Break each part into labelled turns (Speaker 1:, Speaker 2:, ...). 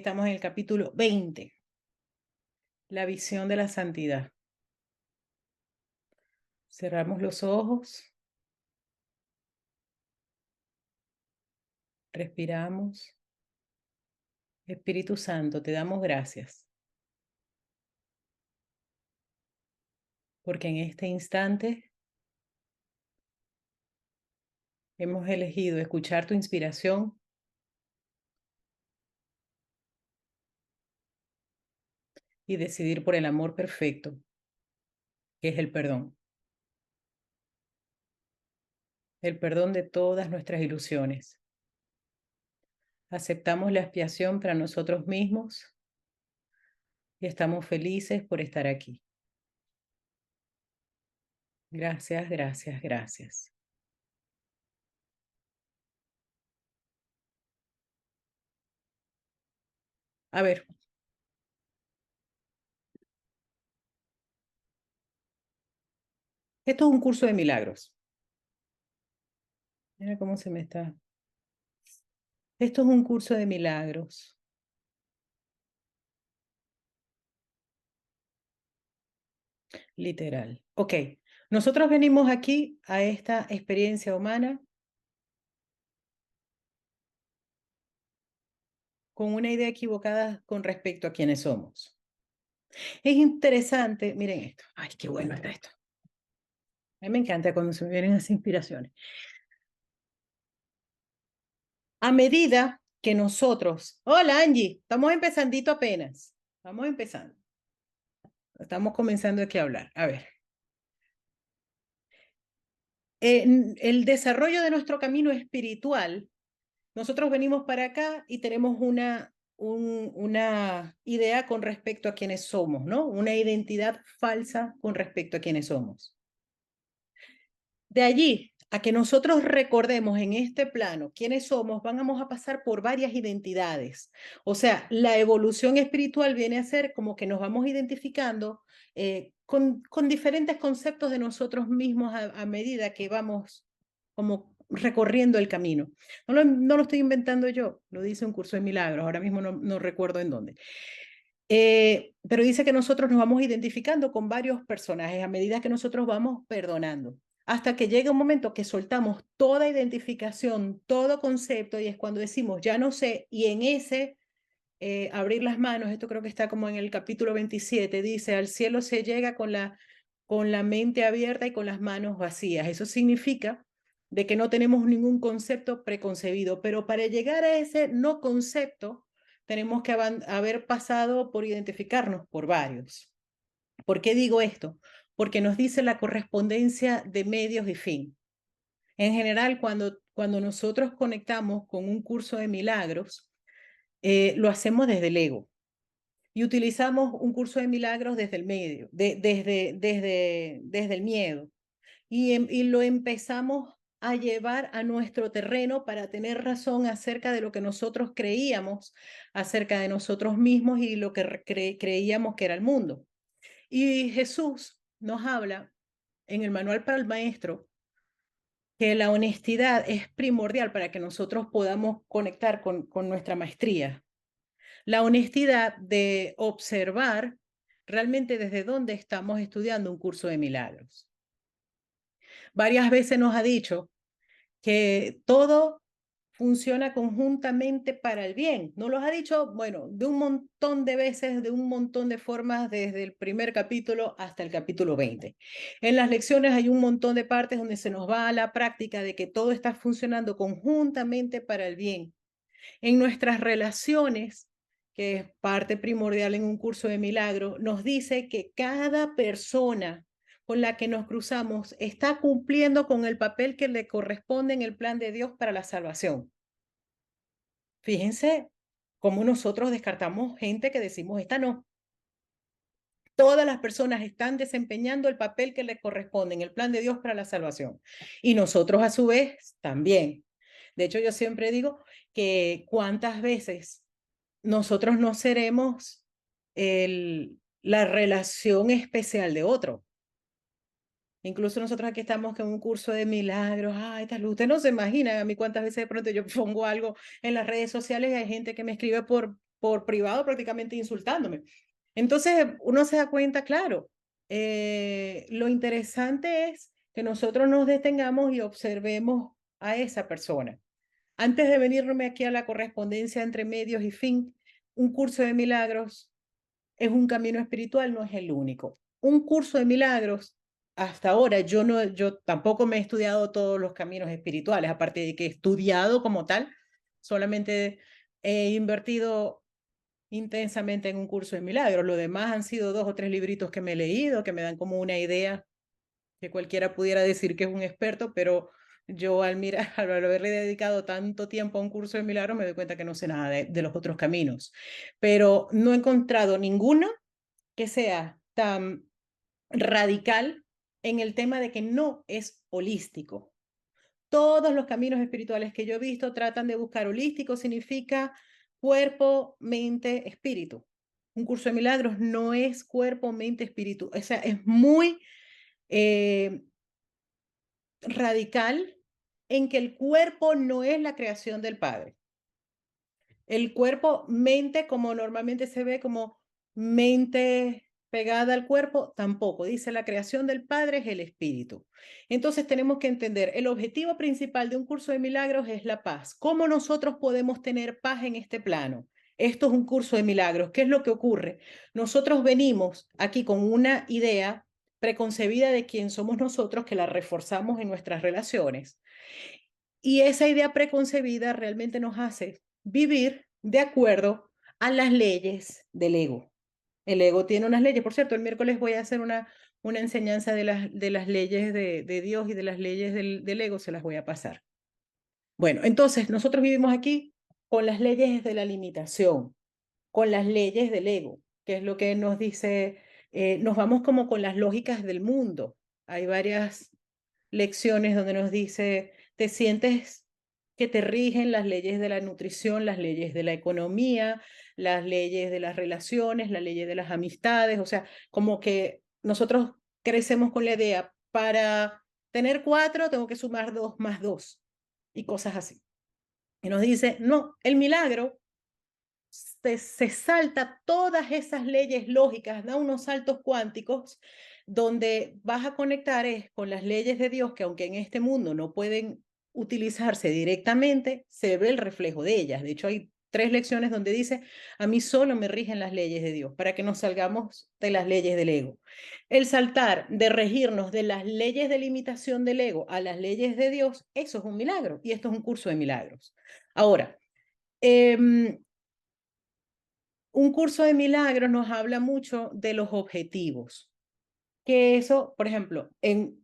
Speaker 1: estamos en el capítulo 20, la visión de la santidad. Cerramos los ojos, respiramos. Espíritu Santo, te damos gracias, porque en este instante hemos elegido escuchar tu inspiración y decidir por el amor perfecto, que es el perdón de todas nuestras ilusiones. Aceptamos la expiación para nosotros mismos y estamos felices por estar aquí. Gracias, gracias, gracias. A ver. Esto es un curso de milagros. Mira cómo se me está. Esto es un curso de milagros. Literal. Ok. Nosotros venimos aquí a esta experiencia humana con una idea equivocada con respecto a quiénes somos. Es interesante, miren esto. Ay, qué bueno está esto. A mí me encanta cuando se me vienen esas inspiraciones. A medida que nosotros, hola Angie, estamos empezandito apenas. Estamos empezando. Estamos comenzando aquí a hablar. A ver. El desarrollo de nuestro camino espiritual, nosotros venimos para acá y tenemos una idea con respecto a quiénes somos, ¿no? Una identidad falsa con respecto a quiénes somos. De allí a que nosotros recordemos en este plano quiénes somos, vamos a pasar por varias identidades. O sea, la evolución espiritual viene a ser como que nos vamos identificando con diferentes conceptos de nosotros mismos a medida que vamos como recorriendo el camino. No lo estoy inventando yo, lo dice un curso de milagros, ahora mismo no recuerdo en dónde. Pero dice que nosotros nos vamos identificando con varios personajes a medida que nosotros vamos perdonando, hasta que llega un momento que soltamos toda identificación, todo concepto, y es cuando decimos, ya no sé, y en ese abrir las manos, esto creo que está como en el capítulo 27, dice, al cielo se llega con la mente abierta y con las manos vacías. Eso significa de que no tenemos ningún concepto preconcebido, pero para llegar a ese no concepto, tenemos que haber pasado por identificarnos por varios. ¿Por qué digo esto? Porque nos dice la correspondencia de medios y fin. En general, cuando nosotros conectamos con un curso de milagros, lo hacemos desde el ego y utilizamos un curso de milagros desde el medio, desde el miedo. Y lo empezamos a llevar a nuestro terreno para tener razón acerca de lo que nosotros creíamos acerca de nosotros mismos y lo que creíamos que era el mundo. Y Jesús nos habla en el manual para el maestro que la honestidad es primordial para que nosotros podamos conectar con nuestra maestría. La honestidad de observar realmente desde dónde estamos estudiando un curso de milagros. Varias veces nos ha dicho que todo funciona conjuntamente para el bien. Nos lo ha dicho, bueno, de un montón de veces, de un montón de formas, desde el primer capítulo hasta el capítulo 20. En las lecciones hay un montón de partes donde se nos va a la práctica de que todo está funcionando conjuntamente para el bien. En nuestras relaciones, que es parte primordial en un curso de milagro, nos dice que cada persona con la que nos cruzamos está cumpliendo con el papel que le corresponde en el plan de Dios para la salvación. Fíjense cómo nosotros descartamos gente que decimos, esta no. Todas las personas están desempeñando el papel que le corresponde en el plan de Dios para la salvación. Y nosotros a su vez también. De hecho, yo siempre digo que cuántas veces nosotros no seremos la relación especial de otro. Incluso nosotros aquí estamos con un curso de milagros. Ay, tal, usted no se imagina a mí cuántas veces de pronto yo pongo algo en las redes sociales y hay gente que me escribe por privado prácticamente insultándome. Entonces uno se da cuenta, claro, lo interesante es que nosotros nos detengamos y observemos a esa persona. Antes de venirme aquí a la correspondencia entre medios y fin, un curso de milagros es un camino espiritual, no es el único. Un curso de milagros, hasta ahora yo tampoco me he estudiado todos los caminos espirituales, aparte de que he estudiado como tal, solamente he invertido intensamente en un curso de milagros. Lo demás han sido 2 o 3 libritos que me he leído, que me dan como una idea que cualquiera pudiera decir que es un experto, pero yo al mirar, al haberle dedicado tanto tiempo a un curso de milagros, me doy cuenta que no sé nada de los otros caminos. Pero no he encontrado ninguno que sea tan radical en el tema de que no es holístico. Todos los caminos espirituales que yo he visto tratan de buscar holístico, significa cuerpo, mente, espíritu. Un curso de milagros no es cuerpo, mente, espíritu. O sea, es muy eh, radical en que el cuerpo no es la creación del Padre. El cuerpo, mente, como normalmente se ve como mente pegada al cuerpo, tampoco. Dice la creación del Padre es el espíritu. Entonces tenemos que entender, el objetivo principal de un curso de milagros es la paz. ¿Cómo nosotros podemos tener paz en este plano? Esto es un curso de milagros. ¿Qué es lo que ocurre? Nosotros venimos aquí con una idea preconcebida de quién somos nosotros, que la reforzamos en nuestras relaciones. Y esa idea preconcebida realmente nos hace vivir de acuerdo a las leyes del ego. El ego tiene unas leyes. Por cierto, el miércoles voy a hacer una enseñanza de las leyes de Dios y de las leyes del ego, se las voy a pasar. Bueno, entonces nosotros vivimos aquí con las leyes de la limitación, con las leyes del ego, que es lo que nos dice, nos vamos como con las lógicas del mundo. Hay varias lecciones donde nos dice, te sientes que te rigen las leyes de la nutrición, las leyes de la economía, las leyes de las relaciones, las leyes de las amistades, o sea, como que nosotros crecemos con la idea, para tener 4 tengo que sumar 2 más 2 y cosas así. Y nos dice, no, el milagro se salta todas esas leyes lógicas, da unos saltos cuánticos donde vas a conectar con las leyes de Dios, que aunque en este mundo no pueden utilizarse directamente, se ve el reflejo de ellas. De hecho, hay 3 lecciones donde dice, a mí solo me rigen las leyes de Dios, para que nos salgamos de las leyes del ego. El saltar de regirnos de las leyes de limitación del ego a las leyes de Dios, eso es un milagro, y esto es un curso de milagros. Ahora, un curso de milagros nos habla mucho de los objetivos, que eso, por ejemplo, en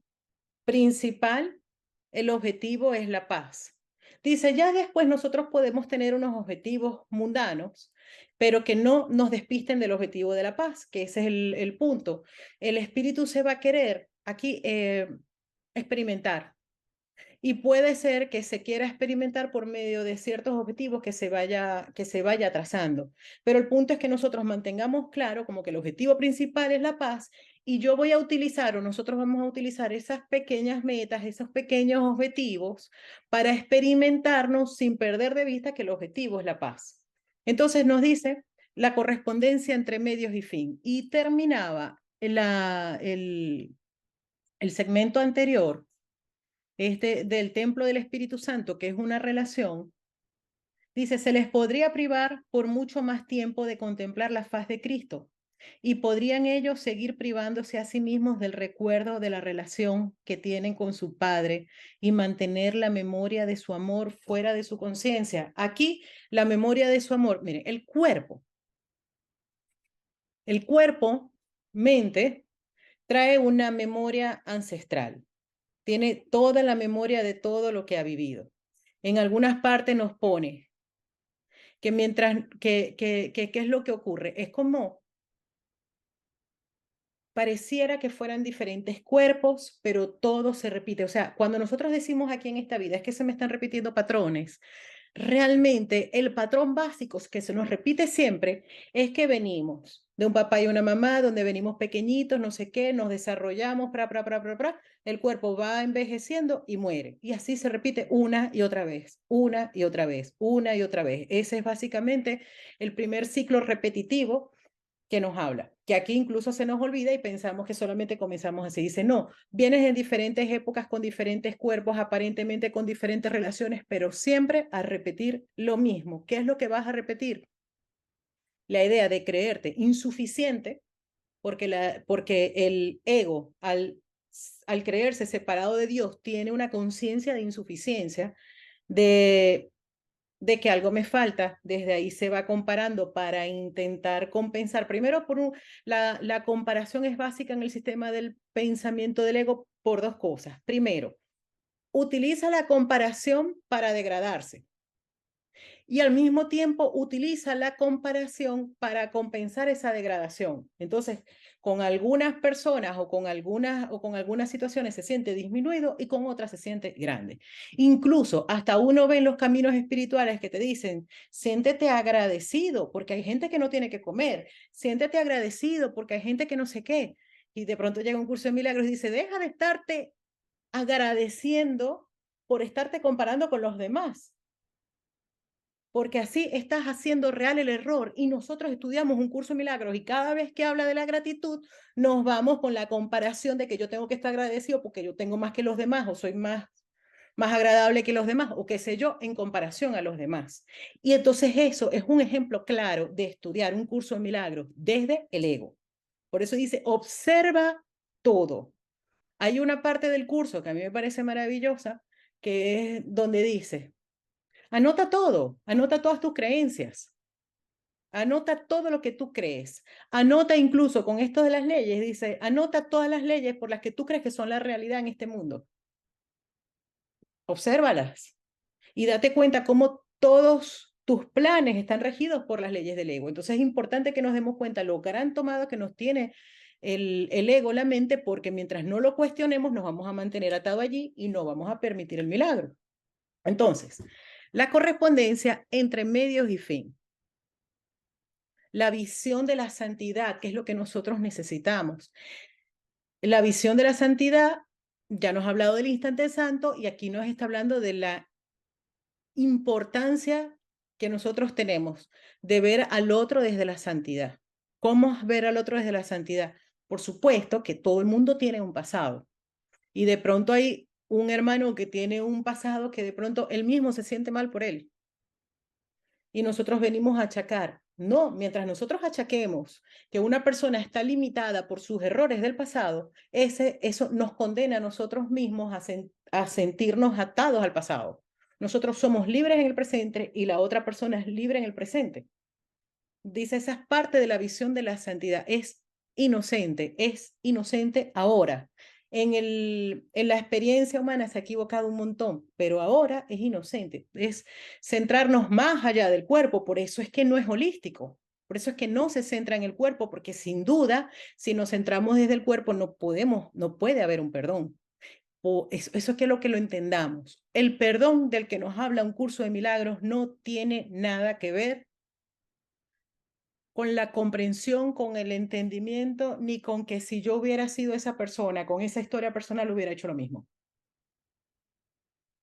Speaker 1: principal, el objetivo es la paz. Dice, ya después nosotros podemos tener unos objetivos mundanos, pero que no nos despisten del objetivo de la paz, que ese es el punto. El espíritu se va a querer aquí experimentar, y puede ser que se quiera experimentar por medio de ciertos objetivos que se vaya trazando. Pero el punto es que nosotros mantengamos claro como que el objetivo principal es la paz, y yo voy a utilizar, o nosotros vamos a utilizar esas pequeñas metas, esos pequeños objetivos para experimentarnos sin perder de vista que el objetivo es la paz. Entonces nos dice la correspondencia entre medios y fin. Y terminaba el segmento anterior del templo del Espíritu Santo, que es una relación, dice, se les podría privar por mucho más tiempo de contemplar la faz de Cristo, y podrían ellos seguir privándose a sí mismos del recuerdo de la relación que tienen con su Padre y mantener la memoria de su amor fuera de su conciencia. Aquí, la memoria de su amor, mire, el cuerpo, mente, trae una memoria ancestral, tiene toda la memoria de todo lo que ha vivido. En algunas partes nos pone que mientras, ¿qué es lo que ocurre? Es como pareciera que fueran diferentes cuerpos, pero todo se repite. O sea, cuando nosotros decimos aquí en esta vida, es que se me están repitiendo patrones, realmente el patrón básico que se nos repite siempre es que venimos de un papá y una mamá, donde venimos pequeñitos, no sé qué, nos desarrollamos, el cuerpo va envejeciendo y muere. Y así se repite una y otra vez, una y otra vez, una y otra vez. Ese es básicamente el primer ciclo repetitivo que nos habla, que aquí incluso se nos olvida y pensamos que solamente comenzamos así. Dice, no, vienes en diferentes épocas con diferentes cuerpos, aparentemente con diferentes relaciones, pero siempre a repetir lo mismo. ¿Qué es lo que vas a repetir? La idea de creerte insuficiente, porque el ego, al creerse separado de Dios, tiene una conciencia de insuficiencia, de que algo me falta, desde ahí se va comparando para intentar compensar. Primero, la comparación es básica en el sistema del pensamiento del ego por dos cosas. Primero, utiliza la comparación para degradarse y al mismo tiempo utiliza la comparación para compensar esa degradación. Entonces, con algunas personas o con algunas situaciones se siente disminuido y con otras se siente grande. Incluso hasta uno ve en los caminos espirituales que te dicen, siéntete agradecido porque hay gente que no tiene que comer, siéntete agradecido porque hay gente que no sé qué. Y de pronto llega un curso de milagros y dice, deja de estarte agradeciendo por estarte comparando con los demás, porque así estás haciendo real el error. Y nosotros estudiamos un curso de milagros y cada vez que habla de la gratitud, nos vamos con la comparación de que yo tengo que estar agradecido porque yo tengo más que los demás o soy más agradable que los demás o qué sé yo, en comparación a los demás. Y entonces eso es un ejemplo claro de estudiar un curso de milagros desde el ego. Por eso dice, observa todo. Hay una parte del curso que a mí me parece maravillosa, que es donde dice, anota todo, anota todas tus creencias, anota todo lo que tú crees, anota incluso con esto de las leyes, dice, anota todas las leyes por las que tú crees que son la realidad en este mundo. Obsérvalas y date cuenta cómo todos tus planes están regidos por las leyes del ego. Entonces es importante que nos demos cuenta lo gran tomado que nos tiene el ego, la mente, porque mientras no lo cuestionemos nos vamos a mantener atados allí y no vamos a permitir el milagro. Entonces, la correspondencia entre medios y fin. La visión de la santidad, que es lo que nosotros necesitamos. La visión de la santidad, ya nos ha hablado del instante santo y aquí nos está hablando de la importancia que nosotros tenemos de ver al otro desde la santidad. ¿Cómo ver al otro desde la santidad? Por supuesto que todo el mundo tiene un pasado y de pronto hay un hermano que tiene un pasado que de pronto él mismo se siente mal por él y nosotros venimos a achacar. No, mientras nosotros achaquemos que una persona está limitada por sus errores del pasado, eso nos condena a nosotros mismos a sentirnos atados al pasado. Nosotros somos libres en el presente y la otra persona es libre en el presente. Dice, esa es parte de la visión de la santidad. Es inocente ahora. En la experiencia humana se ha equivocado un montón, pero ahora es inocente. Es centrarnos más allá del cuerpo, por eso es que no es holístico. Por eso es que no se centra en el cuerpo, porque sin duda, si nos centramos desde el cuerpo, no puede haber un perdón. Eso es que lo entendamos. El perdón del que nos habla un curso de milagros no tiene nada que ver con la comprensión, con el entendimiento, ni con que si yo hubiera sido esa persona, con esa historia personal, hubiera hecho lo mismo.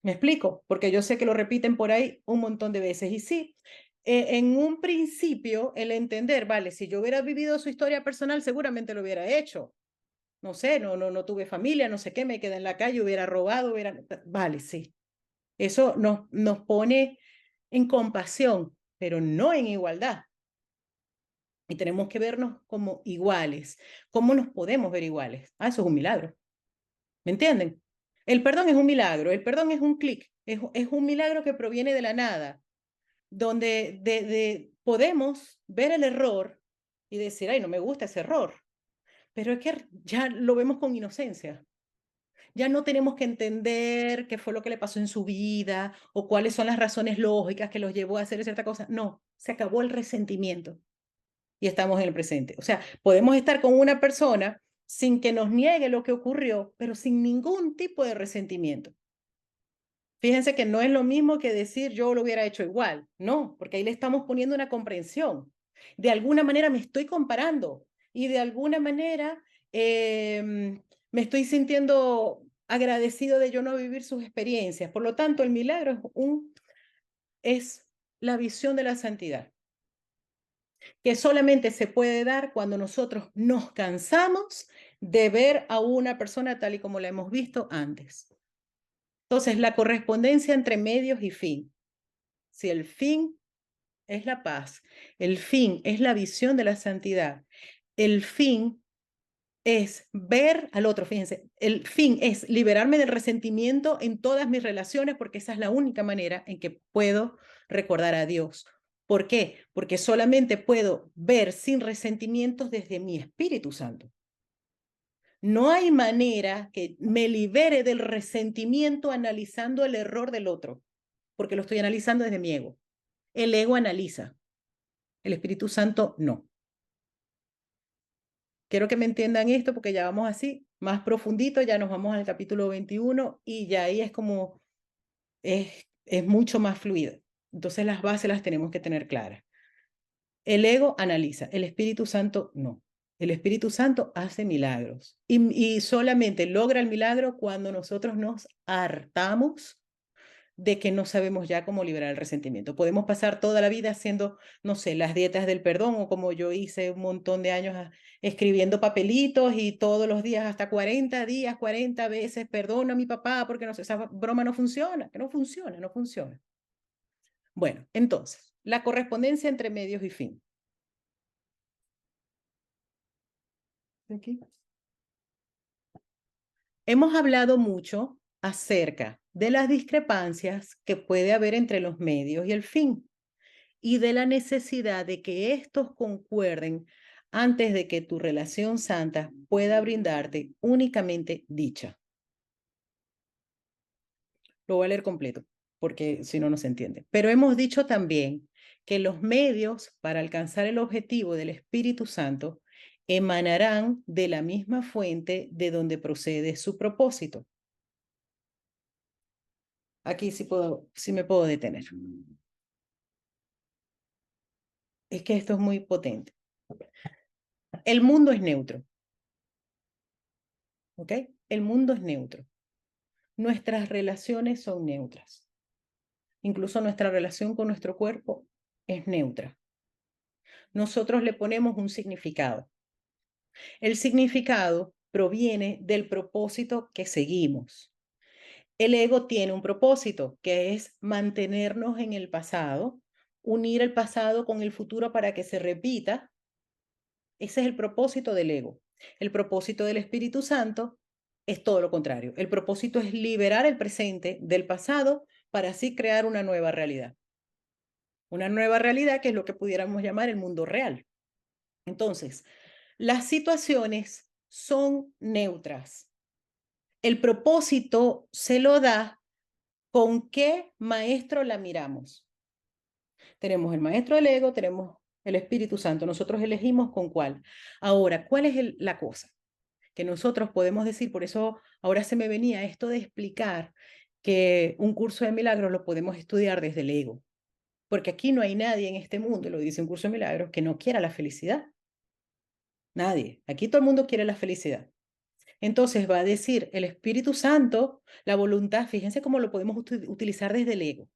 Speaker 1: ¿Me explico? Porque yo sé que lo repiten por ahí un montón de veces. Y sí, en un principio, el entender, vale, si yo hubiera vivido su historia personal, seguramente lo hubiera hecho. No sé, no tuve familia, no sé qué, me quedé en la calle, hubiera robado, Vale, sí. Eso nos pone en compasión, pero no en igualdad. Y tenemos que vernos como iguales. ¿Cómo nos podemos ver iguales? Ah, eso es un milagro. ¿Me entienden? El perdón es un milagro, el perdón es un clic, es un milagro que proviene de la nada, donde podemos ver el error y decir, ay, no me gusta ese error, pero es que ya lo vemos con inocencia. Ya no tenemos que entender qué fue lo que le pasó en su vida o cuáles son las razones lógicas que los llevó a hacer cierta cosa. No, se acabó el resentimiento y estamos en el presente. O sea, podemos estar con una persona sin que nos niegue lo que ocurrió, pero sin ningún tipo de resentimiento. Fíjense que no es lo mismo que decir yo lo hubiera hecho igual. No, porque ahí le estamos poniendo una comprensión. De alguna manera me estoy comparando y de alguna manera me estoy sintiendo agradecido de yo no vivir sus experiencias. Por lo tanto, el milagro es la visión de la santidad, que solamente se puede dar cuando nosotros nos cansamos de ver a una persona tal y como la hemos visto antes. Entonces, la correspondencia entre medios y fin. Si el fin es la paz, el fin es la visión de la santidad, el fin es ver al otro, fíjense, el fin es liberarme del resentimiento en todas mis relaciones, porque esa es la única manera en que puedo recordar a Dios. ¿Por qué? Porque solamente puedo ver sin resentimientos desde mi Espíritu Santo. No hay manera que me libere del resentimiento analizando el error del otro, porque lo estoy analizando desde mi ego. El ego analiza, el Espíritu Santo no. Quiero que me entiendan esto porque ya vamos así, más profundito, ya nos vamos al capítulo 21 y ya ahí es como, es mucho más fluido. Entonces las bases las tenemos que tener claras. El ego analiza, el Espíritu Santo no. El Espíritu Santo hace milagros y solamente logra el milagro cuando nosotros nos hartamos de que no sabemos ya cómo liberar el resentimiento. Podemos pasar toda la vida haciendo, no sé, las dietas del perdón o como yo hice un montón de años escribiendo papelitos y todos los días, hasta 40 días, 40 veces, perdono a mi papá porque no sé, esa broma no funciona, que no funciona, no funciona. Bueno, entonces, la correspondencia entre medios y fin. Aquí. Hemos hablado mucho acerca de las discrepancias que puede haber entre los medios y el fin, y de la necesidad de que estos concuerden antes de que tu relación santa pueda brindarte únicamente dicha. Lo voy a leer completo, porque si no, no se entiende. Pero hemos dicho también que los medios para alcanzar el objetivo del Espíritu Santo emanarán de la misma fuente de donde procede su propósito. Aquí sí me puedo detener. Es que esto es muy potente. El mundo es neutro. ¿Ok? El mundo es neutro. Nuestras relaciones son neutras. Incluso nuestra relación con nuestro cuerpo es neutra. Nosotros le ponemos un significado. El significado proviene del propósito que seguimos. El ego tiene un propósito, que es mantenernos en el pasado, unir el pasado con el futuro para que se repita. Ese es el propósito del ego. El propósito del Espíritu Santo es todo lo contrario. El propósito es liberar el presente del pasado para así crear una nueva realidad. Una nueva realidad que es lo que pudiéramos llamar el mundo real. Entonces, las situaciones son neutras. El propósito se lo da con qué maestro la miramos. Tenemos el maestro del ego, tenemos el Espíritu Santo. Nosotros elegimos con cuál. Ahora, ¿cuál es la cosa? Que nosotros podemos decir, por eso ahora se me venía esto de explicar que un curso de milagros lo podemos estudiar desde el ego. Porque aquí no hay nadie en este mundo, lo dice un curso de milagros, que no quiera la felicidad. Nadie. Aquí todo el mundo quiere la felicidad. Entonces va a decir el Espíritu Santo, la voluntad, fíjense cómo lo podemos utilizar desde el ego.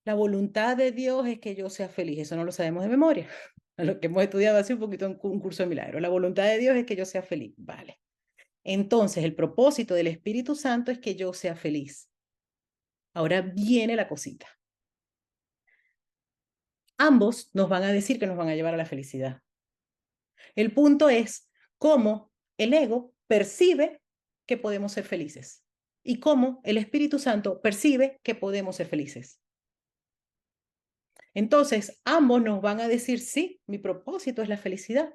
Speaker 1: La voluntad de Dios es que yo sea feliz, eso no lo sabemos de memoria, a lo que hemos estudiado hace un poquito en un curso de milagros. La voluntad de Dios es que yo sea feliz, vale. Entonces el propósito del Espíritu Santo es que yo sea feliz. Ahora viene la cosita. Ambos nos van a decir que nos van a llevar a la felicidad. El punto es cómo el ego percibe que podemos ser felices y cómo el Espíritu Santo percibe que podemos ser felices. Entonces, ambos nos van a decir, sí, mi propósito es la felicidad,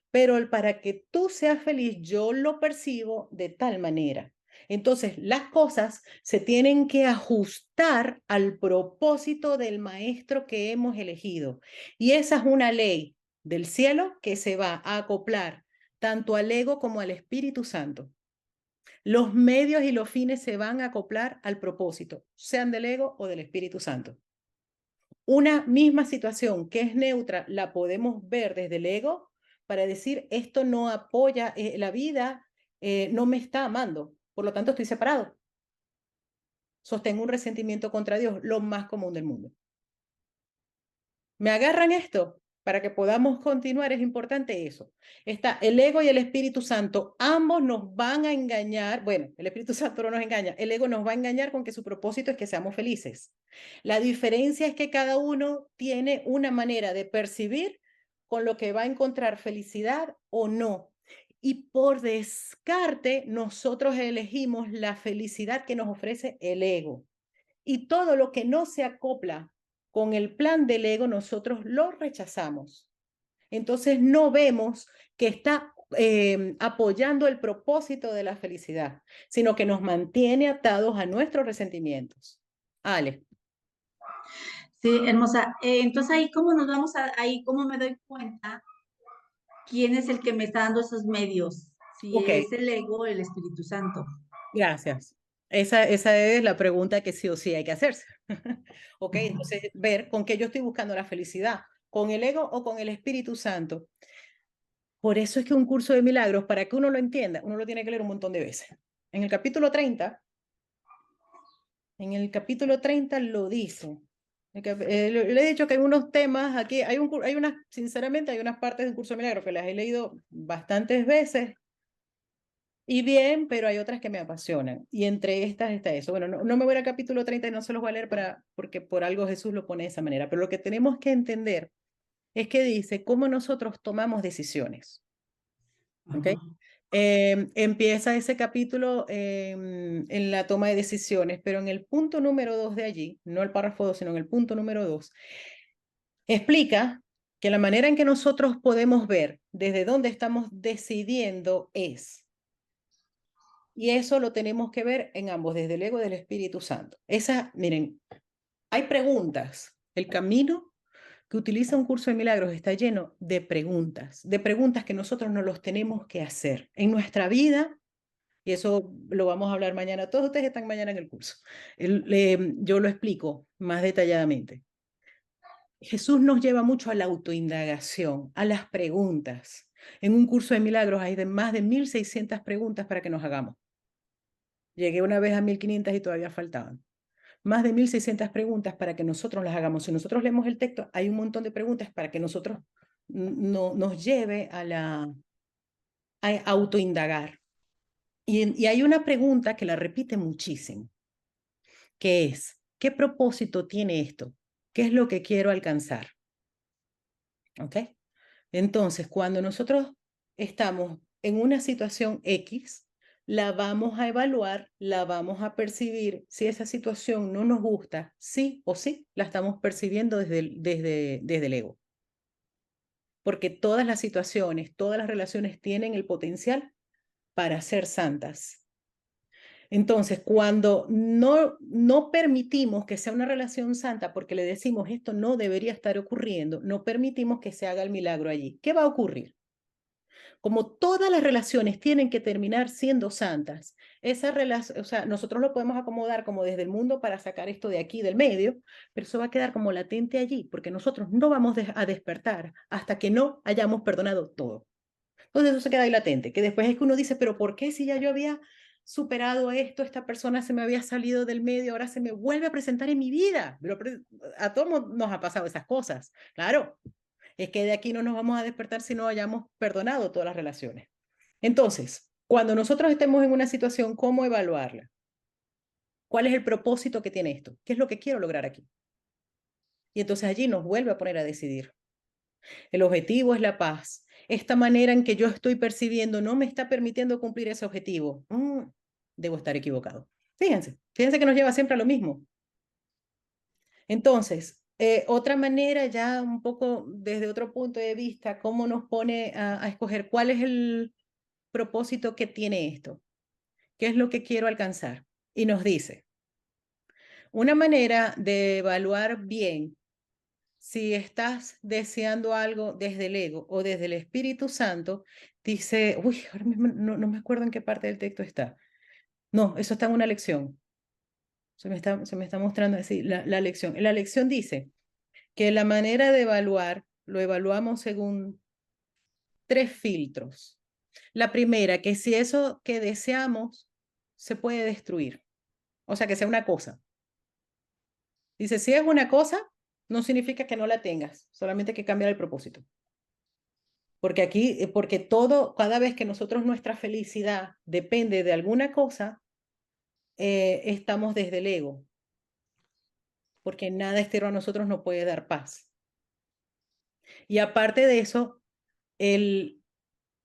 Speaker 1: pero para que tú seas feliz, yo lo percibo de tal manera. Entonces, las cosas se tienen que ajustar al propósito del maestro que hemos elegido. Y esa es una ley del cielo que se va a acoplar tanto al ego como al Espíritu Santo. Los medios y los fines se van a acoplar al propósito, sean del ego o del Espíritu Santo. Una misma situación que es neutra la podemos ver desde el ego para decir esto no apoya la vida, no me está amando, por lo tanto estoy separado. Sostengo un resentimiento contra Dios, lo más común del mundo. ¿Me agarran esto? Para que podamos continuar es importante eso. Está el ego y el Espíritu Santo, ambos nos van a engañar, bueno, el Espíritu Santo no nos engaña, el ego nos va a engañar con que su propósito es que seamos felices. La diferencia es que cada uno tiene una manera de percibir con lo que va a encontrar felicidad o no. Y por descarte, nosotros elegimos la felicidad que nos ofrece el ego. Y todo lo que no se acopla con el plan del ego, nosotros lo rechazamos. Entonces no vemos que está apoyando el propósito de la felicidad, sino que nos mantiene atados a nuestros resentimientos. Ale.
Speaker 2: Sí, hermosa. Entonces ahí cómo nos vamos ahí cómo me doy cuenta quién es el que me está dando esos medios, si
Speaker 1: Ok,
Speaker 2: es el ego o el Espíritu Santo.
Speaker 1: gracias. Esa es la pregunta que sí o sí hay que hacerse. Ok,
Speaker 2: Ujú.
Speaker 1: entonces ver con qué yo estoy buscando la felicidad, con el ego o con el Espíritu Santo. Por eso es que un curso de milagros, para que uno lo entienda, uno lo tiene que leer un montón de veces. En el capítulo 30, lo dice. Le he dicho que hay unos temas aquí, hay unas, sinceramente, hay unas partes del curso de milagros que las he leído bastantes veces y bien, pero hay otras que me apasionan. Y entre estas está eso. Bueno, no me voy al capítulo 30 y no se los voy a leer porque por algo Jesús lo pone de esa manera. Pero lo que tenemos que entender es que dice cómo nosotros tomamos decisiones. ¿Ok?
Speaker 2: Ajá.
Speaker 1: Empieza ese capítulo en la toma de decisiones, pero en el punto número 2 de allí, no el párrafo 2, sino en el punto número 2, explica que la manera en que nosotros podemos ver desde dónde estamos decidiendo es, y eso lo tenemos que ver en ambos, desde el ego y del Espíritu Santo. Miren, hay preguntas. El camino que utiliza un curso de milagros está lleno de preguntas que nosotros nos los tenemos que hacer en nuestra vida. Y eso lo vamos a hablar mañana. Todos ustedes están mañana en el curso. Yo lo explico más detalladamente. Jesús nos lleva mucho a la autoindagación, a las preguntas. En un curso de milagros hay más de 1.600 preguntas para que nos hagamos. Llegué una vez a 1.500 y todavía faltaban. Más de 1.600 preguntas para que nosotros las hagamos. Si nosotros leemos el texto, hay un montón de preguntas para que nosotros nos lleve a autoindagar. Y hay una pregunta que la repite muchísimo, que es, ¿qué propósito tiene esto? ¿Qué es lo que quiero alcanzar? ¿Ok? Entonces, cuando nosotros estamos en una situación X, la vamos a evaluar, la vamos a percibir. Si esa situación no nos gusta, sí o sí, la estamos percibiendo desde el ego. Porque todas las situaciones, todas las relaciones tienen el potencial para ser santas. Entonces, cuando no permitimos que sea una relación santa porque le decimos esto no debería estar ocurriendo, no permitimos que se haga el milagro allí. ¿Qué va a ocurrir? Como todas las relaciones tienen que terminar siendo santas, esa relación, o sea, nosotros lo podemos acomodar como desde el mundo para sacar esto de aquí del medio, pero eso va a quedar como latente allí, porque nosotros no vamos a despertar hasta que no hayamos perdonado todo. Entonces eso se queda ahí latente, que después es que uno dice, pero ¿por qué si ya yo había superado esto, esta persona se me había salido del medio, ahora se me vuelve a presentar en mi vida? A todos nos ha pasado esas cosas, claro. Es que de aquí no nos vamos a despertar si no hayamos perdonado todas las relaciones. Entonces, cuando nosotros estemos en una situación, ¿cómo evaluarla? ¿Cuál es el propósito que tiene esto? ¿Qué es lo que quiero lograr aquí? Y entonces allí nos vuelve a poner a decidir. El objetivo es la paz. Esta manera en que yo estoy percibiendo no me está permitiendo cumplir ese objetivo. Debo estar equivocado. Fíjense que nos lleva siempre a lo mismo. Entonces, otra manera ya un poco desde otro punto de vista, cómo nos pone a escoger cuál es el propósito que tiene esto, qué es lo que quiero alcanzar. Y nos dice, una manera de evaluar bien si estás deseando algo desde el ego o desde el Espíritu Santo, dice, uy, ahora mismo no me acuerdo en qué parte del texto está, No, eso está en una lección. Se me está mostrando así la lección. La lección dice que la manera de evaluar lo evaluamos según 3 filtros. La primera, que si eso que deseamos se puede destruir, o sea, que sea una cosa. Dice, si es una cosa, no significa que no la tengas, solamente que cambiar el propósito. Porque aquí, porque todo, cada vez que nosotros nuestra felicidad depende de alguna cosa, estamos desde el ego, porque nada externo a nosotros nos puede dar paz. Y aparte de eso, el,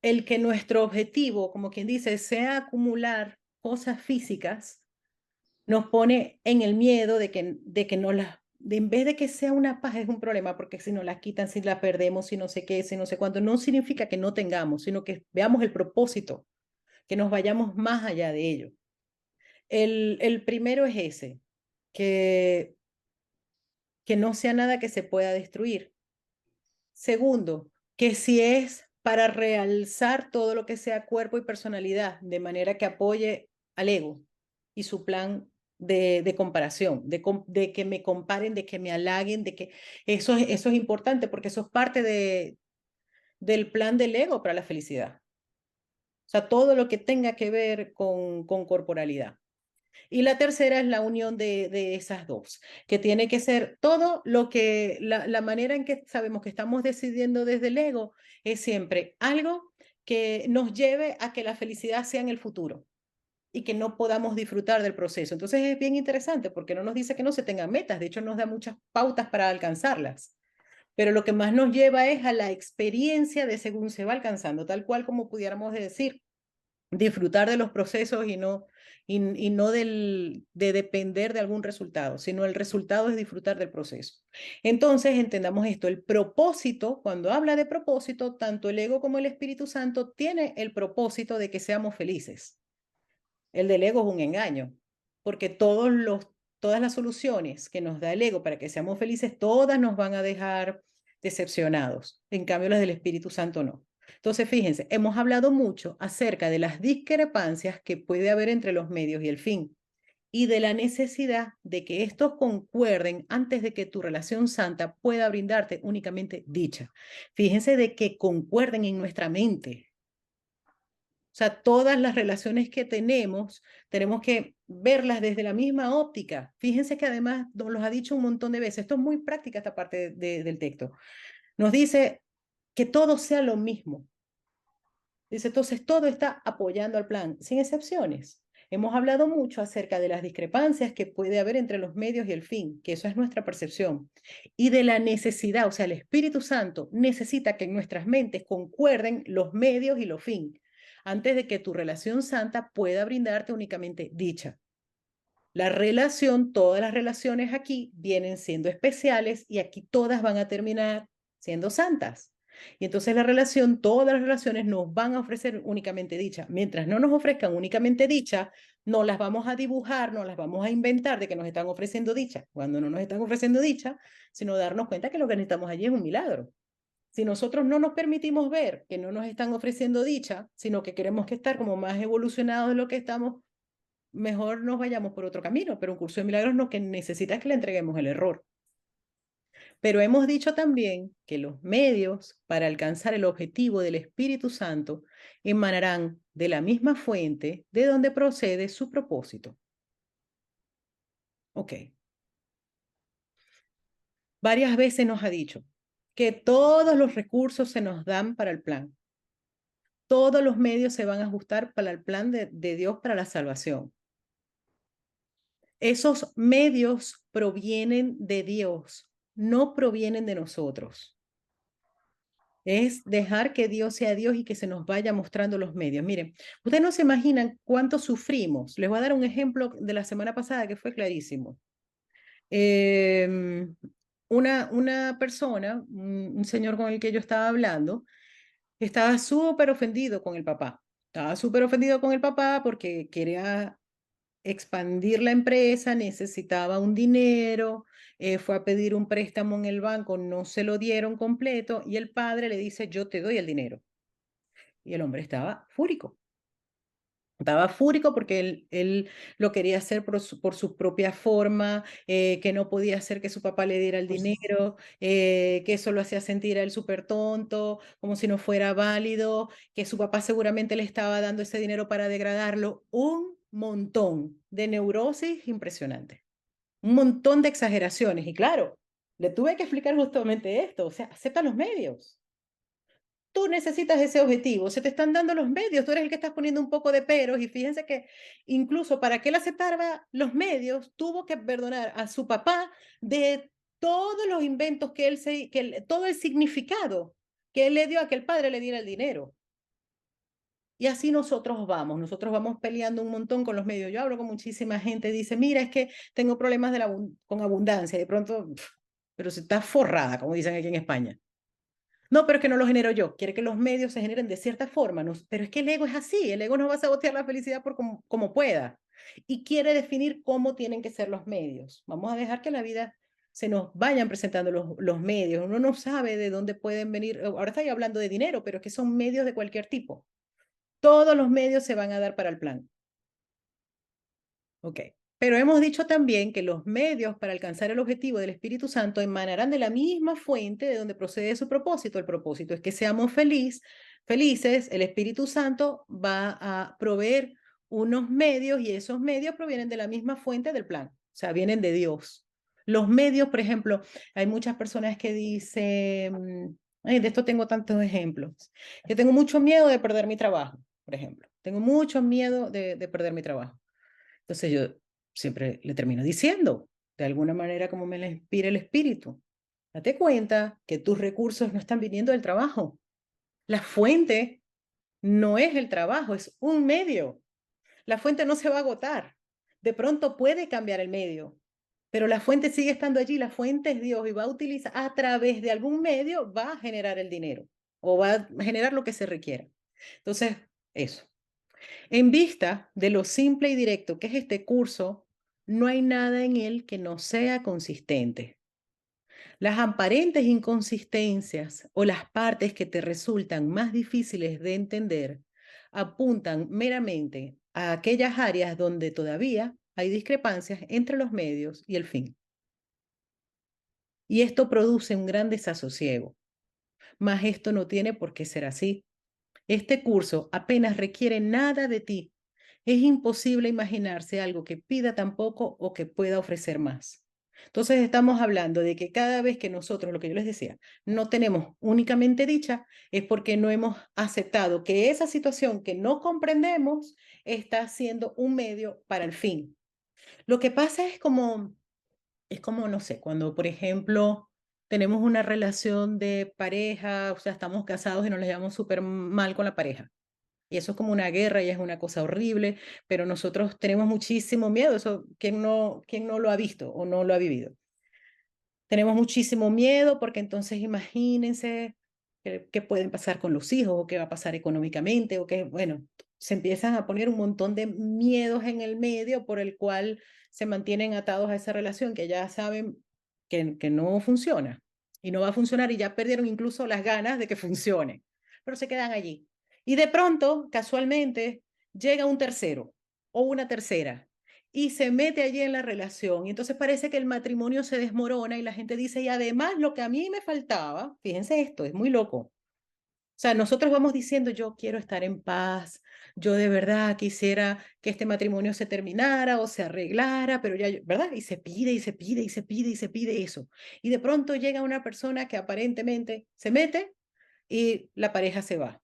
Speaker 1: el que nuestro objetivo, como quien dice, sea acumular cosas físicas, nos pone en el miedo de que no las, en vez de que sea una paz, es un problema, porque si nos las quitan, si la perdemos, si no sé qué, si no sé cuánto, no significa que no tengamos, sino que veamos el propósito, que nos vayamos más allá de ello. El primero es ese, que, que no sea nada que se pueda destruir. Segundo, que si es para realzar todo lo que sea cuerpo y personalidad, de manera que apoye al ego y su plan de comparación, de que me comparen, de que me halaguen, de que eso es importante porque eso es parte del plan del ego para la felicidad. O sea, todo lo que tenga que ver con corporalidad. Y la tercera es la unión de esas dos, que tiene que ser todo lo que, la manera en que sabemos que estamos decidiendo desde el ego es siempre algo que nos lleve a que la felicidad sea en el futuro y que no podamos disfrutar del proceso. Entonces es bien interesante porque no nos dice que no se tengan metas, de hecho nos da muchas pautas para alcanzarlas. Pero lo que más nos lleva es a la experiencia de según se va alcanzando, tal cual como pudiéramos decir disfrutar de los procesos y no de depender de algún resultado, sino el resultado es disfrutar del proceso. Entonces, entendamos esto, el propósito, cuando habla de propósito, tanto el ego como el Espíritu Santo tiene el propósito de que seamos felices. El del ego es un engaño, porque todas las soluciones que nos da el ego para que seamos felices, todas nos van a dejar decepcionados. En cambio, las del Espíritu Santo no. Entonces, fíjense, hemos hablado mucho acerca de las discrepancias que puede haber entre los medios y el fin y de la necesidad de que estos concuerden antes de que tu relación santa pueda brindarte únicamente dicha. Fíjense de que concuerden en nuestra mente. O sea, todas las relaciones que tenemos que verlas desde la misma óptica. Fíjense que además nos los ha dicho un montón de veces. Esto es muy práctica, esta parte del texto. Nos dice que todo sea lo mismo. Dice, entonces todo está apoyando al plan, sin excepciones. Hemos hablado mucho acerca de las discrepancias que puede haber entre los medios y el fin, que eso es nuestra percepción, y de la necesidad, o sea, el Espíritu Santo necesita que en nuestras mentes concuerden los medios y los fin, antes de que tu relación santa pueda brindarte únicamente dicha. La relación, todas las relaciones aquí vienen siendo especiales y aquí todas van a terminar siendo santas. Y entonces la relación, todas las relaciones nos van a ofrecer únicamente dicha. Mientras no nos ofrezcan únicamente dicha, no las vamos a dibujar, no las vamos a inventar de que nos están ofreciendo dicha, cuando no nos están ofreciendo dicha, sino darnos cuenta que lo que necesitamos allí es un milagro. Si nosotros no nos permitimos ver que no nos están ofreciendo dicha, sino que queremos que estar como más evolucionados de lo que estamos, mejor nos vayamos por otro camino, pero un curso de milagros lo que necesita es que le entreguemos el error. Pero hemos dicho también que los medios para alcanzar el objetivo del Espíritu Santo emanarán de la misma fuente de donde procede su propósito. Ok. Varias veces nos ha dicho que todos los recursos se nos dan para el plan. Todos los medios se van a ajustar para el plan de Dios para la salvación. Esos medios provienen de Dios, no provienen de nosotros. Es dejar que Dios sea Dios y que se nos vaya mostrando los medios. Miren, ustedes no se imaginan cuánto sufrimos. Les voy a dar un ejemplo de la semana pasada que fue clarísimo. Eh, una persona, un señor con el que yo estaba hablando, estaba súper ofendido con el papá. Estaba súper ofendido con el papá porque quería expandir la empresa, necesitaba un dinero, fue a pedir un préstamo en el banco, no se lo dieron completo y el padre le dice, yo te doy el dinero. Y el hombre estaba fúrico. Estaba fúrico porque él lo quería hacer por su propia forma, que no podía hacer que su papá le diera el
Speaker 2: Pues,
Speaker 1: dinero, que eso lo hacía sentir a él súper tonto, como si no fuera válido, que su papá seguramente le estaba dando ese dinero para degradarlo. Un montón de neurosis impresionante, un montón de exageraciones. Y claro, le tuve que explicar justamente esto, o sea, acepta los medios. Tú necesitas ese objetivo, se te están dando los medios, tú eres el que estás poniendo un poco de peros y fíjense que incluso para que él aceptara los medios, tuvo que perdonar a su papá de todos los inventos todo el significado que él le dio a que el padre le diera el dinero. Y así nosotros vamos peleando un montón con los medios. Yo hablo con muchísima gente, dice, mira, es que tengo problemas con abundancia, y de pronto, pero se está forrada, como dicen aquí en España. No, pero es que no lo genero yo. Quiere que los medios se generen de cierta forma. No, pero es que el ego es así. El ego no va a sabotear la felicidad por como pueda. Y quiere definir cómo tienen que ser los medios. Vamos a dejar que la vida se nos vayan presentando los medios. Uno no sabe de dónde pueden venir. Ahora estoy hablando de dinero, pero es que son medios de cualquier tipo. Todos los medios se van a dar para el plan. Ok. Pero hemos dicho también que los medios para alcanzar el objetivo del Espíritu Santo emanarán de la misma fuente de donde procede su propósito. El propósito es que seamos felices. El Espíritu Santo va a proveer unos medios y esos medios provienen de la misma fuente del plan. O sea, vienen de Dios. Los medios, por ejemplo, hay muchas personas que dicen, ay, de esto tengo tantos ejemplos. Yo tengo mucho miedo de perder mi trabajo, por ejemplo. Tengo mucho miedo de perder mi trabajo. Entonces yo siempre le termino diciendo, de alguna manera como me la inspira el espíritu, date cuenta que tus recursos no están viniendo del trabajo. La fuente no es el trabajo, es un medio. La fuente no se va a agotar. De pronto puede cambiar el medio, pero la fuente sigue estando allí. La fuente es Dios y va a utilizar a través de algún medio, va a generar el dinero o va a generar lo que se requiera. Entonces, eso. En vista de lo simple y directo que es este curso, no hay nada en él que no sea consistente. Las aparentes inconsistencias o las partes que te resultan más difíciles de entender apuntan meramente a aquellas áreas donde todavía hay discrepancias entre los medios y el fin. Y esto produce un gran desasosiego. Mas esto no tiene por qué ser así. Este curso apenas requiere nada de ti. Es imposible imaginarse algo que pida tan poco o que pueda ofrecer más. Entonces estamos hablando de que cada vez que nosotros, lo que yo les decía, no tenemos únicamente dicha, es porque no hemos aceptado que esa situación que no comprendemos está siendo un medio para el fin. Lo que pasa es como, no sé, cuando, por ejemplo, tenemos una relación de pareja, o sea, estamos casados y nos la llevamos súper mal con la pareja. Y eso es como una guerra y es una cosa horrible, pero nosotros tenemos muchísimo miedo. Eso, quién no lo ha visto o no lo ha vivido? Tenemos muchísimo miedo porque entonces imagínense qué pueden pasar con los hijos o qué va a pasar económicamente o qué, bueno, se empiezan a poner un montón de miedos en el medio por el cual se mantienen atados a esa relación que ya saben que no funciona y no va a funcionar y ya perdieron incluso las ganas de que funcione, pero se quedan allí. Y de pronto, casualmente, llega un tercero o una tercera y se mete allí en la relación. Y entonces parece que el matrimonio se desmorona y la gente dice, y además lo que a mí me faltaba, fíjense esto, es muy loco. O sea, nosotros vamos diciendo, yo quiero estar en paz, yo de verdad quisiera que este matrimonio se terminara o se arreglara, pero ya, ¿verdad? Y se pide y se pide y se pide y se pide eso. Y de pronto llega una persona que aparentemente se mete y la pareja se va.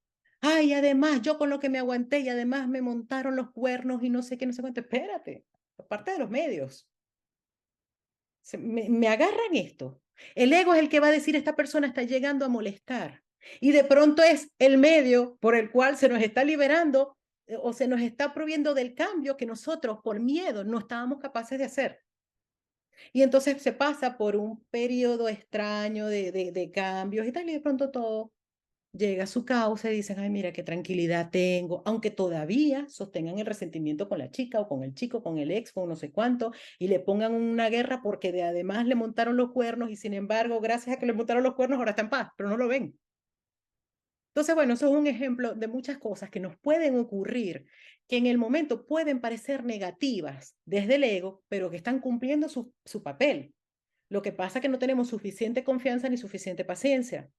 Speaker 1: Ay, además, yo con lo que me aguanté y además me montaron los cuernos y no sé qué, no sé cuánto. Espérate, aparte de los medios. Me agarran esto. El ego es el que va a decir esta persona está llegando a molestar. Y de pronto es el medio por el cual se nos está liberando o se nos está proviendo del cambio que nosotros por miedo no estábamos capaces de hacer. Y entonces se pasa por un periodo extraño de cambios y tal, y de pronto todo llega a su causa y dicen, ay, mira qué tranquilidad tengo, aunque todavía sostengan el resentimiento con la chica o con el chico, con el ex, con no sé cuánto, y le pongan una guerra porque además le montaron los cuernos y sin embargo, gracias a que le montaron los cuernos, ahora está en paz, pero no lo ven. Entonces, bueno, eso es un ejemplo de muchas cosas que nos pueden ocurrir, que en el momento pueden parecer negativas desde el ego, pero que están cumpliendo su papel. Lo que pasa es que no tenemos suficiente confianza ni suficiente paciencia.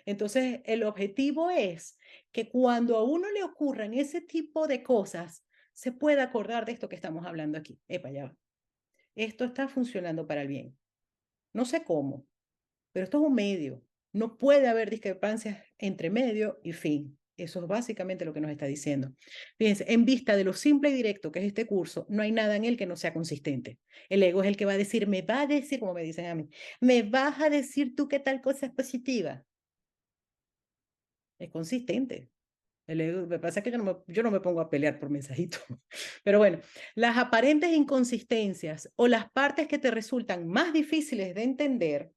Speaker 1: Entonces, el objetivo es que cuando a uno le ocurran ese tipo de cosas, se pueda acordar de esto que estamos hablando aquí. Epa, ya va. Esto está funcionando para el bien. No sé cómo, pero esto es un medio. No puede haber discrepancias entre medio y fin. Eso es básicamente lo que nos está diciendo. Fíjense, en vista de lo simple y directo que es este curso, no hay nada en él que no sea consistente. El ego es el que va a decir, me va a decir, como me dicen a mí, me vas a decir tú que tal cosa es positiva. Es consistente. El ego, me pasa que yo no me pongo a pelear por mensajitos. Pero bueno, las aparentes inconsistencias o las partes que te resultan más difíciles de entender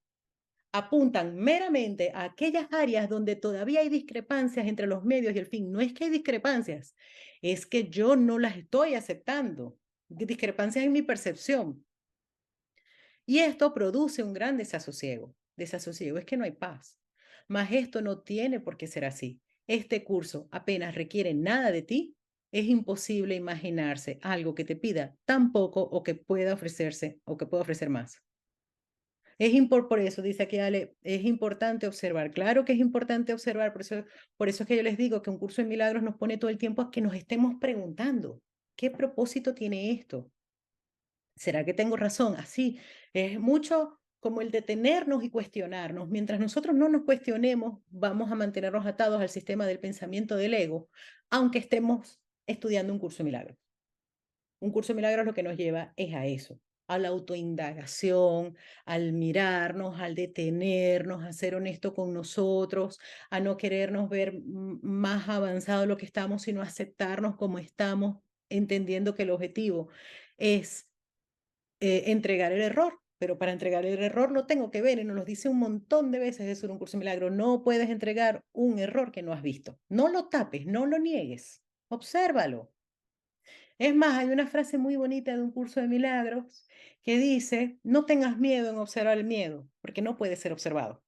Speaker 1: apuntan meramente a aquellas áreas donde todavía hay discrepancias entre los medios y el fin. No es que hay discrepancias, es que yo no las estoy aceptando. Discrepancias en mi percepción. Y esto produce un gran desasosiego. Desasosiego es que no hay paz. Mas esto no tiene por qué ser así. Este curso apenas requiere nada de ti. Es imposible imaginarse algo que te pida tan poco o que pueda ofrecerse o que pueda ofrecer más. Por eso, dice aquí Ale, es importante observar. Claro que es importante observar, por eso es que yo les digo que un curso de milagros nos pone todo el tiempo a que nos estemos preguntando, ¿qué propósito tiene esto? ¿Será que tengo razón? Así, es mucho como el detenernos y cuestionarnos. Mientras nosotros no nos cuestionemos, vamos a mantenernos atados al sistema del pensamiento del ego, aunque estemos estudiando un curso de milagros. Un curso de milagros lo que nos lleva es a eso, a la autoindagación, al mirarnos, al detenernos, a ser honesto con nosotros, a no querernos ver más avanzado de lo que estamos, sino aceptarnos como estamos, entendiendo que el objetivo es entregar el error. Pero para entregar el error lo tengo que ver y nos lo dice un montón de veces eso en un curso de milagro. No puedes entregar un error que no has visto. No lo tapes, no lo niegues. Obsérvalo. Es más, hay una frase muy bonita de un curso de milagros que dice, no tengas miedo en observar el miedo, porque no puede ser observado.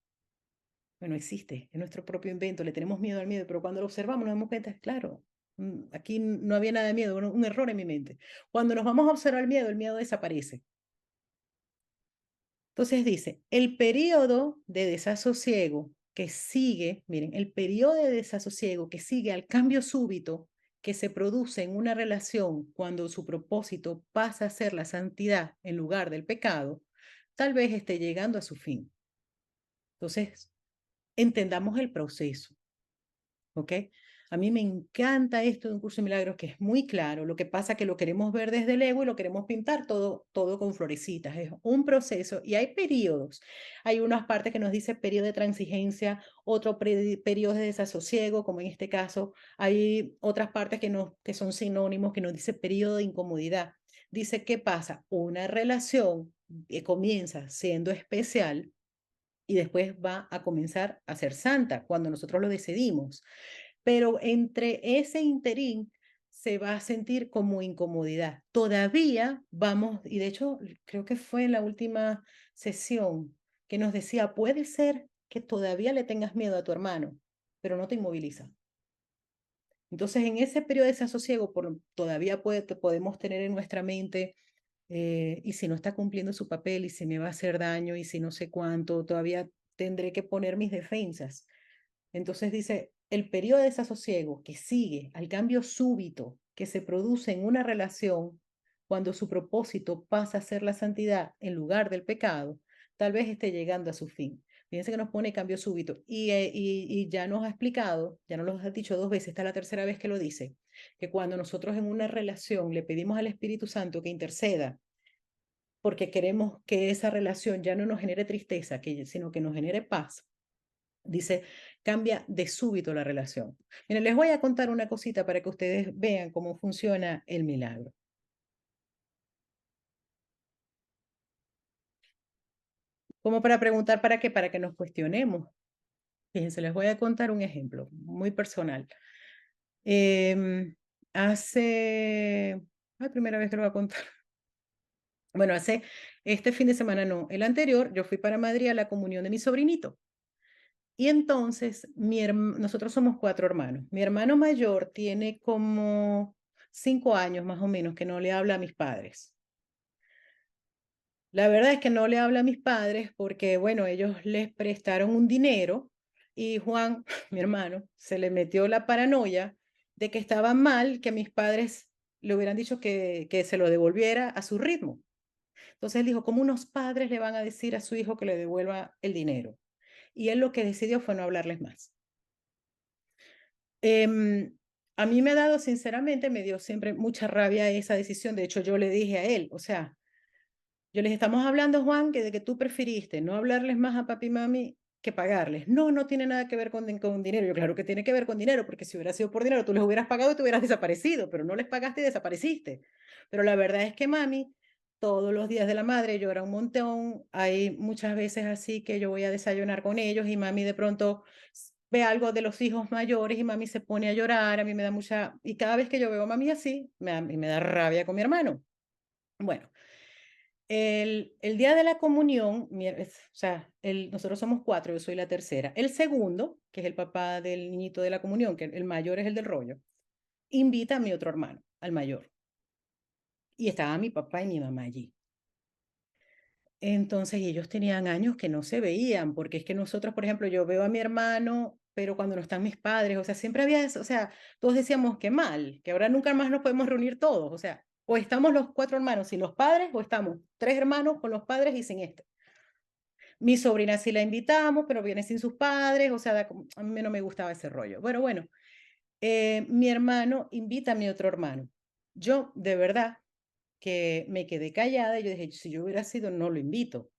Speaker 1: Bueno, existe, es nuestro propio invento, le tenemos miedo al miedo, pero cuando lo observamos nos damos cuenta, claro, aquí no había nada de miedo, un error en mi mente. Cuando nos vamos a observar el miedo desaparece. Entonces dice, el periodo de desasosiego que sigue, miren, el periodo de desasosiego que sigue al cambio súbito que se produce en una relación cuando su propósito pasa a ser la santidad en lugar del pecado, tal vez esté llegando a su fin. Entonces, entendamos el proceso. ¿Ok? A mí me encanta esto de un curso de milagros que es muy claro. Lo que pasa es que lo queremos ver desde el ego y lo queremos pintar todo con florecitas. Es un proceso y hay periodos. Hay unas partes que nos dice periodo de transigencia, otro periodo de desasosiego, como en este caso. Hay otras partes que son sinónimos que nos dice periodo de incomodidad. Dice, ¿qué pasa? Una relación que comienza siendo especial y después va a comenzar a ser santa cuando nosotros lo decidimos. Pero entre ese interín se va a sentir como incomodidad. Todavía vamos, y de hecho creo que fue en la última sesión que nos decía, puede ser que todavía le tengas miedo a tu hermano, pero no te inmoviliza. Entonces, en ese periodo de desasosiego, todavía podemos tener en nuestra mente y si no está cumpliendo su papel y si me va a hacer daño y si no sé cuánto, todavía tendré que poner mis defensas. Entonces dice, el periodo de desasosiego que sigue al cambio súbito que se produce en una relación cuando su propósito pasa a ser la santidad en lugar del pecado, tal vez esté llegando a su fin. Fíjense que nos pone cambio súbito y ya nos ha explicado, ya nos lo ha dicho dos veces, esta es la tercera vez que lo dice, que cuando nosotros en una relación le pedimos al Espíritu Santo que interceda porque queremos que esa relación ya no nos genere tristeza, sino que nos genere paz. Dice, cambia de súbito la relación. Miren, les voy a contar una cosita para que ustedes vean cómo funciona el milagro. Como para preguntar para qué, para que nos cuestionemos. Fíjense, les voy a contar un ejemplo muy personal. Hace, la primera vez que lo voy a contar. Bueno, hace este fin de semana, no, el anterior, yo fui para Madrid a la comunión de mi sobrinito. Y entonces, nosotros somos 4 hermanos. Mi hermano mayor tiene como 5 años más o menos que no le habla a mis padres. La verdad es que no le habla a mis padres porque, bueno, ellos les prestaron un dinero y Juan, mi hermano, se le metió la paranoia de que estaba mal que mis padres le hubieran dicho que se lo devolviera a su ritmo. Entonces él dijo, ¿cómo unos padres le van a decir a su hijo que le devuelva el dinero? Y él lo que decidió fue no hablarles más. A mí me ha dado, sinceramente, me dio siempre mucha rabia esa decisión. De hecho, yo le dije a él, o sea, yo les estamos hablando, Juan, que de que tú preferiste no hablarles más a papi y mami que pagarles. No, no tiene nada que ver con dinero. Yo, claro que tiene que ver con dinero, porque si hubiera sido por dinero, tú les hubieras pagado y te hubieras desaparecido, pero no les pagaste y desapareciste. Pero la verdad es que mami, todos los días de la madre llora un montón. Hay muchas veces así que yo voy a desayunar con ellos y mami de pronto ve algo de los hijos mayores y mami se pone a llorar. A mí me da mucha... Y cada vez que yo veo a mami así, me da rabia con mi hermano. Bueno. El día de la comunión, o sea, nosotros somos 4, yo soy la tercera. El segundo, que es el papá del niñito de la comunión, que el mayor es el del rollo, invita a mi otro hermano, al mayor. Y estaba mi papá y mi mamá allí. Entonces, ellos tenían años que no se veían, porque es que nosotros, por ejemplo, yo veo a mi hermano, pero cuando no están mis padres, o sea, siempre había eso, o sea, todos decíamos que mal, que ahora nunca más nos podemos reunir todos, o sea, o estamos los 4 hermanos sin los padres, o estamos 3 hermanos con los padres y sin este. Mi sobrina sí la invitamos, pero viene sin sus padres, o sea, a mí no me gustaba ese rollo. Bueno, mi hermano invita a mi otro hermano. Yo, de verdad, que me quedé callada y yo dije, si yo hubiera sido, no lo invito.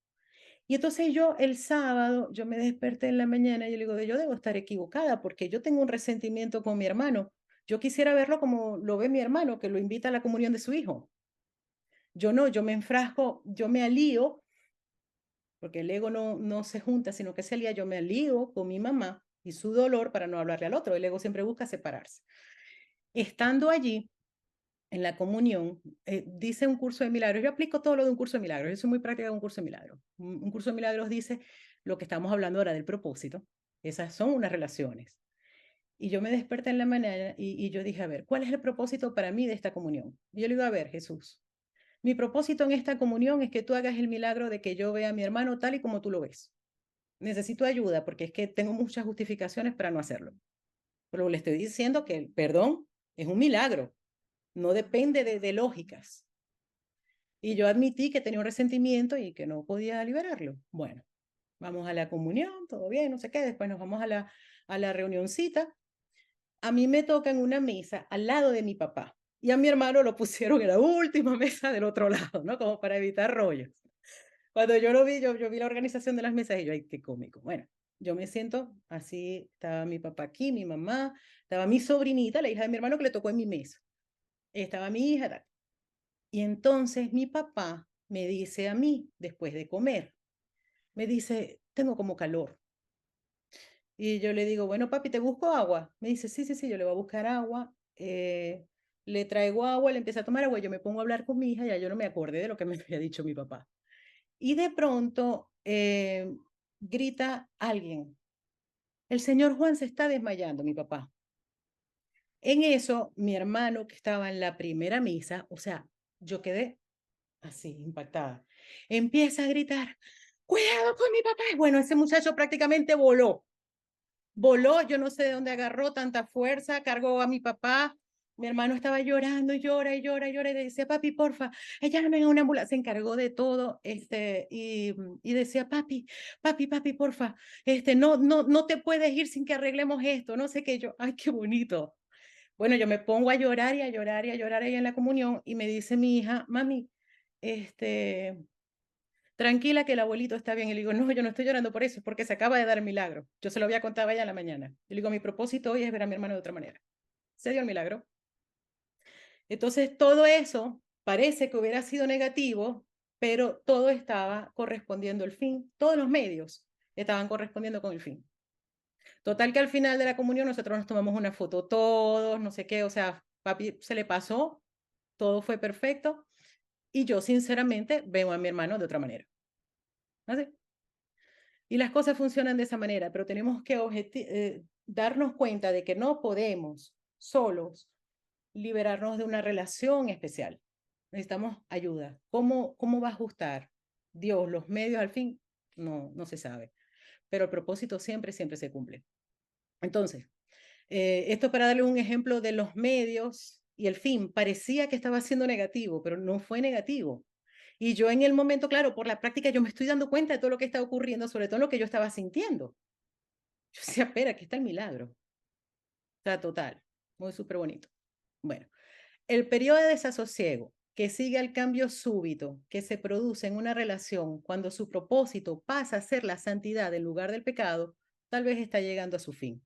Speaker 1: Y entonces yo el sábado, yo me desperté en la mañana y yo le digo, yo debo estar equivocada porque yo tengo un resentimiento con mi hermano. Yo quisiera verlo como lo ve mi hermano, que lo invita a la comunión de su hijo. Yo no, yo me enfrasco, yo me alío porque el ego no se junta, sino que se alía, yo me alío con mi mamá y su dolor para no hablarle al otro. El ego siempre busca separarse. Estando allí, en la comunión, dice un curso de milagros, yo aplico todo lo de un curso de milagros, yo soy muy práctica en un curso de milagros. Un curso de milagros dice lo que estamos hablando ahora del propósito, esas son unas relaciones. Y yo me desperté en la mañana y yo dije, a ver, ¿cuál es el propósito para mí de esta comunión? Y yo le digo, a ver, Jesús, mi propósito en esta comunión es que tú hagas el milagro de que yo vea a mi hermano tal y como tú lo ves. Necesito ayuda porque es que tengo muchas justificaciones para no hacerlo. Pero le estoy diciendo que el perdón es un milagro, no depende de lógicas. Y yo admití que tenía un resentimiento y que no podía liberarlo. Bueno, vamos a la comunión, todo bien, no sé qué, después nos vamos a la reunioncita. A mí me toca en una mesa al lado de mi papá y a mi hermano lo pusieron en la última mesa del otro lado, ¿no? Como para evitar rollos. Cuando yo lo vi, yo vi la organización de las mesas y yo, ay, qué cómico. Bueno, yo me siento así, estaba mi papá aquí, mi mamá, estaba mi sobrinita, la hija de mi hermano que le tocó en mi mesa, estaba mi hija, tal. Y entonces mi papá me dice a mí, después de comer, me dice, tengo como calor. Y yo le digo, bueno, papi, ¿te busco agua? Me dice, sí, sí, sí, yo le voy a buscar agua. Le traigo agua, le empieza a tomar agua, yo me pongo a hablar con mi hija, ya yo no me acordé de lo que me había dicho mi papá. Y de pronto grita alguien, el señor Juan se está desmayando, mi papá. En eso, mi hermano que estaba en la primera misa, o sea, yo quedé así, impactada, empieza a gritar, cuidado con mi papá. Bueno, ese muchacho prácticamente voló, yo no sé de dónde agarró tanta fuerza, cargó a mi papá. Mi hermano estaba llorando, llora y llora y llora y le decía, papi, porfa, llámame en una ambulancia. Se encargó de todo, y decía, papi, porfa, no te puedes ir sin que arreglemos esto, no sé qué. Yo, ay, qué bonito. Bueno, yo me pongo a llorar y a llorar y a llorar ahí en la comunión y me dice mi hija, mami, este, tranquila que el abuelito está bien. Y le digo, no, yo no estoy llorando por eso, es porque se acaba de dar el milagro. Yo se lo había contado a ella en la mañana. Y le digo, mi propósito hoy es ver a mi hermano de otra manera. Se dio el milagro. Entonces, todo eso parece que hubiera sido negativo, pero todo estaba correspondiendo al fin. Todos los medios estaban correspondiendo con el fin. Total que al final de la comunión nosotros nos tomamos una foto todos, no sé qué, o sea, papi se le pasó, todo fue perfecto y yo sinceramente veo a mi hermano de otra manera. ¿Así? Y las cosas funcionan de esa manera, pero tenemos que darnos cuenta de que no podemos solos liberarnos de una relación especial. Necesitamos ayuda. ¿Cómo va a ajustar Dios los medios al fin? No se sabe, pero el propósito siempre se cumple. Entonces, esto para darle un ejemplo de los medios y el fin. Parecía que estaba siendo negativo, pero no fue negativo. Y yo en el momento, claro, por la práctica, yo me estoy dando cuenta de todo lo que está ocurriendo, sobre todo lo que yo estaba sintiendo. Yo decía, espera, aquí está el milagro. O sea, total, muy súper bonito. Bueno, el periodo de desasosiego que sigue al cambio súbito que se produce en una relación cuando su propósito pasa a ser la santidad en lugar del pecado, tal vez está llegando a su fin.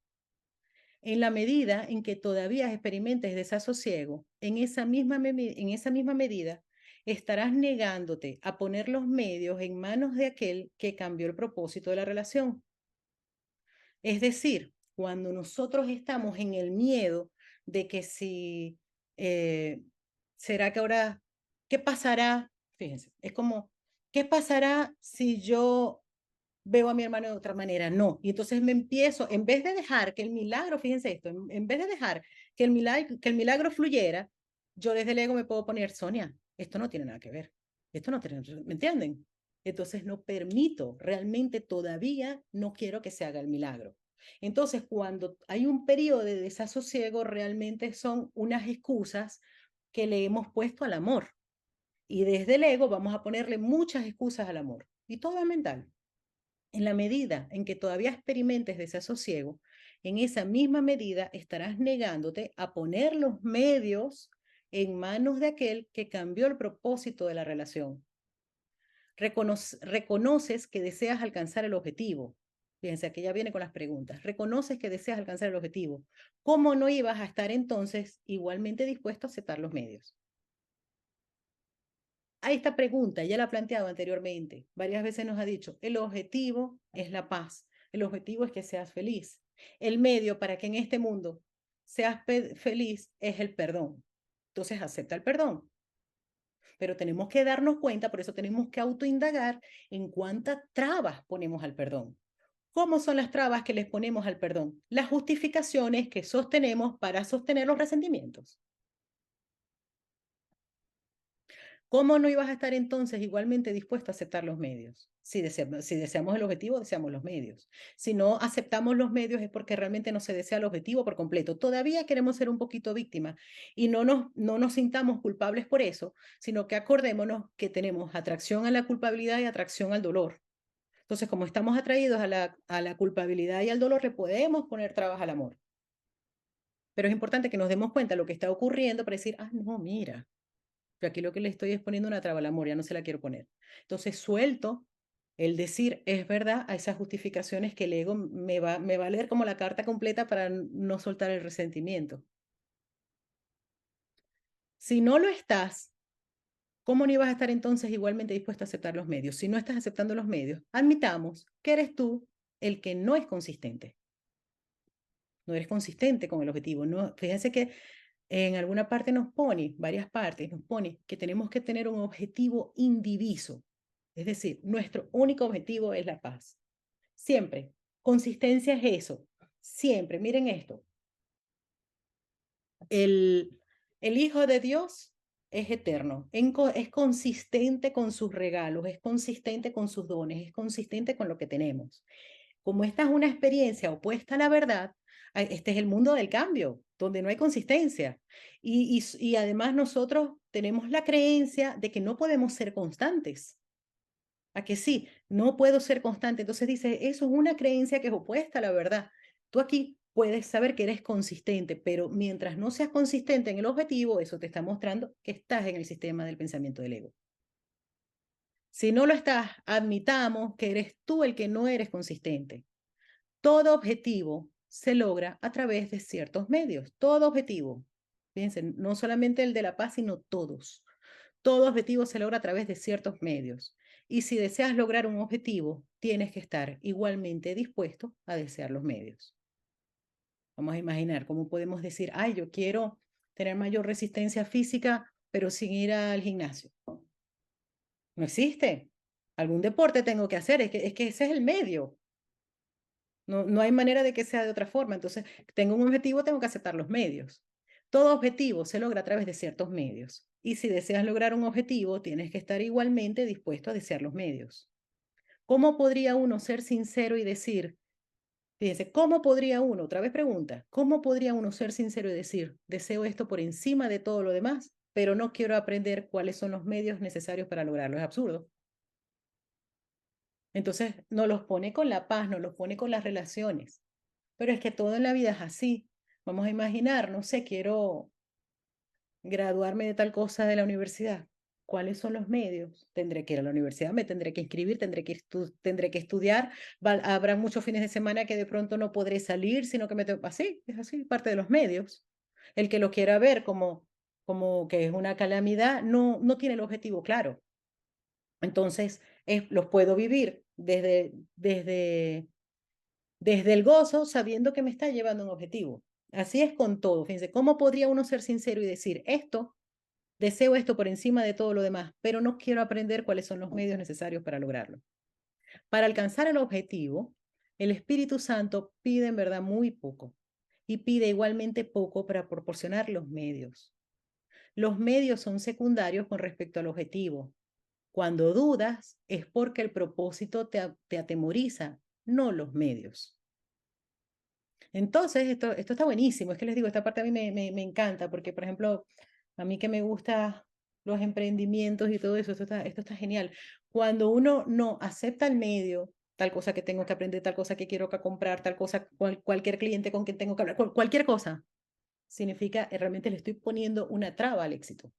Speaker 1: En la medida en que todavía experimentes desasosiego, en esa misma medida estarás negándote a poner los medios en manos de aquel que cambió el propósito de la relación. Es decir, cuando nosotros estamos en el miedo de que si, ¿será que ahora, qué pasará? Fíjense, es como, ¿qué pasará si yo veo a mi hermano de otra manera? No. Y entonces me empiezo, en vez de dejar que el milagro, fíjense esto, en vez de dejar que el milagro fluyera, yo desde el ego me puedo poner, Sonia, esto no tiene nada que ver. Esto no tiene, ¿me entienden? Entonces no permito, realmente todavía no quiero que se haga el milagro. Entonces, cuando hay un periodo de desasosiego, realmente son unas excusas que le hemos puesto al amor. Y desde el ego vamos a ponerle muchas excusas al amor. Y todo es mental. En la medida en que todavía experimentes desasosiego, en esa misma medida estarás negándote a poner los medios en manos de aquel que cambió el propósito de la relación. Reconoces que deseas alcanzar el objetivo. Fíjense, aquí ya viene con las preguntas. Reconoces que deseas alcanzar el objetivo. ¿Cómo no ibas a estar entonces igualmente dispuesto a aceptar los medios? A esta pregunta ya la ha planteado anteriormente. Varias veces nos ha dicho, el objetivo es la paz. El objetivo es que seas feliz. El medio para que en este mundo seas feliz es el perdón. Entonces acepta el perdón. Pero tenemos que darnos cuenta, por eso tenemos que autoindagar en cuántas trabas ponemos al perdón. ¿Cómo son las trabas que les ponemos al perdón? Las justificaciones que sostenemos para sostener los resentimientos. ¿Cómo no ibas a estar entonces igualmente dispuesto a aceptar los medios? Si deseamos el objetivo, deseamos los medios. Si no aceptamos los medios es porque realmente no se desea el objetivo por completo. Todavía queremos ser un poquito víctimas y no nos sintamos culpables por eso, sino que acordémonos que tenemos atracción a la culpabilidad y atracción al dolor. Entonces, como estamos atraídos a la culpabilidad y al dolor, le podemos poner trabas al amor. Pero es importante que nos demos cuenta de lo que está ocurriendo para decir, no, mira, yo aquí lo que le estoy es poniendo una traba al amor, ya no se la quiero poner. Entonces suelto el decir, es verdad, a esas justificaciones que el ego me va a leer como la carta completa para no soltar el resentimiento. Si no lo estás, ¿cómo no ibas a estar entonces igualmente dispuesto a aceptar los medios? Si no estás aceptando los medios, admitamos que eres tú el que no es consistente. No eres consistente con el objetivo. No, fíjense que en alguna parte nos pone, varias partes nos pone que tenemos que tener un objetivo indiviso. Es decir, nuestro único objetivo es la paz. Siempre. Consistencia es eso. Siempre. Miren esto. El Hijo de Dios es eterno, es consistente con sus regalos, es consistente con sus dones, es consistente con lo que tenemos. Como esta es una experiencia opuesta a la verdad, este es el mundo del cambio, donde no hay consistencia. Y además nosotros tenemos la creencia de que no podemos ser constantes. ¿A que sí? No puedo ser constante. Entonces dice, eso es una creencia que es opuesta a la verdad. Tú aquí puedes saber que eres consistente, pero mientras no seas consistente en el objetivo, eso te está mostrando que estás en el sistema del pensamiento del ego. Si no lo estás, admitamos que eres tú el que no eres consistente. Todo objetivo se logra a través de ciertos medios. Todo objetivo. Fíjense, no solamente el de la paz, sino todos. Todo objetivo se logra a través de ciertos medios. Y si deseas lograr un objetivo, tienes que estar igualmente dispuesto a desear los medios. Vamos a imaginar cómo podemos decir, ay, yo quiero tener mayor resistencia física, pero sin ir al gimnasio. No existe. Algún deporte tengo que hacer, es que ese es el medio. No hay manera de que sea de otra forma. Entonces, tengo un objetivo, tengo que aceptar los medios. Todo objetivo se logra a través de ciertos medios. Y si deseas lograr un objetivo, tienes que estar igualmente dispuesto a desear los medios. ¿Cómo podría uno ser sincero y decir, fíjense, cómo podría uno, otra vez pregunta, cómo podría uno ser sincero y decir, deseo esto por encima de todo lo demás, pero no quiero aprender cuáles son los medios necesarios para lograrlo? Es absurdo. Entonces, nos los pone con la paz, nos los pone con las relaciones. Pero es que todo en la vida es así. Vamos a imaginar, no sé, quiero graduarme de tal cosa de la universidad. ¿Cuáles son los medios? Tendré que ir a la universidad, me tendré que inscribir, tendré que estudiar. Habrá muchos fines de semana que de pronto no podré salir, sino que me tengo... Así, es así, parte de los medios. El que lo quiera ver como que es una calamidad, no tiene el objetivo claro. Entonces, los puedo vivir desde el gozo, sabiendo que me está llevando a un objetivo. Así es con todo. Fíjense, ¿cómo podría uno ser sincero y decir esto, deseo esto por encima de todo lo demás, pero no quiero aprender cuáles son los medios necesarios para lograrlo? Para alcanzar el objetivo, el Espíritu Santo pide en verdad muy poco y pide igualmente poco para proporcionar los medios. Los medios son secundarios con respecto al objetivo. Cuando dudas es porque el propósito te atemoriza, no los medios. Entonces, esto está buenísimo. Es que les digo, esta parte a mí me encanta porque, por ejemplo, a mí que me gustan los emprendimientos y todo eso, esto está genial. Cuando uno no acepta el medio, tal cosa que tengo que aprender, tal cosa que quiero que comprar, tal cosa, cualquier cliente con quien tengo que hablar, cualquier cosa, significa realmente le estoy poniendo una traba al éxito,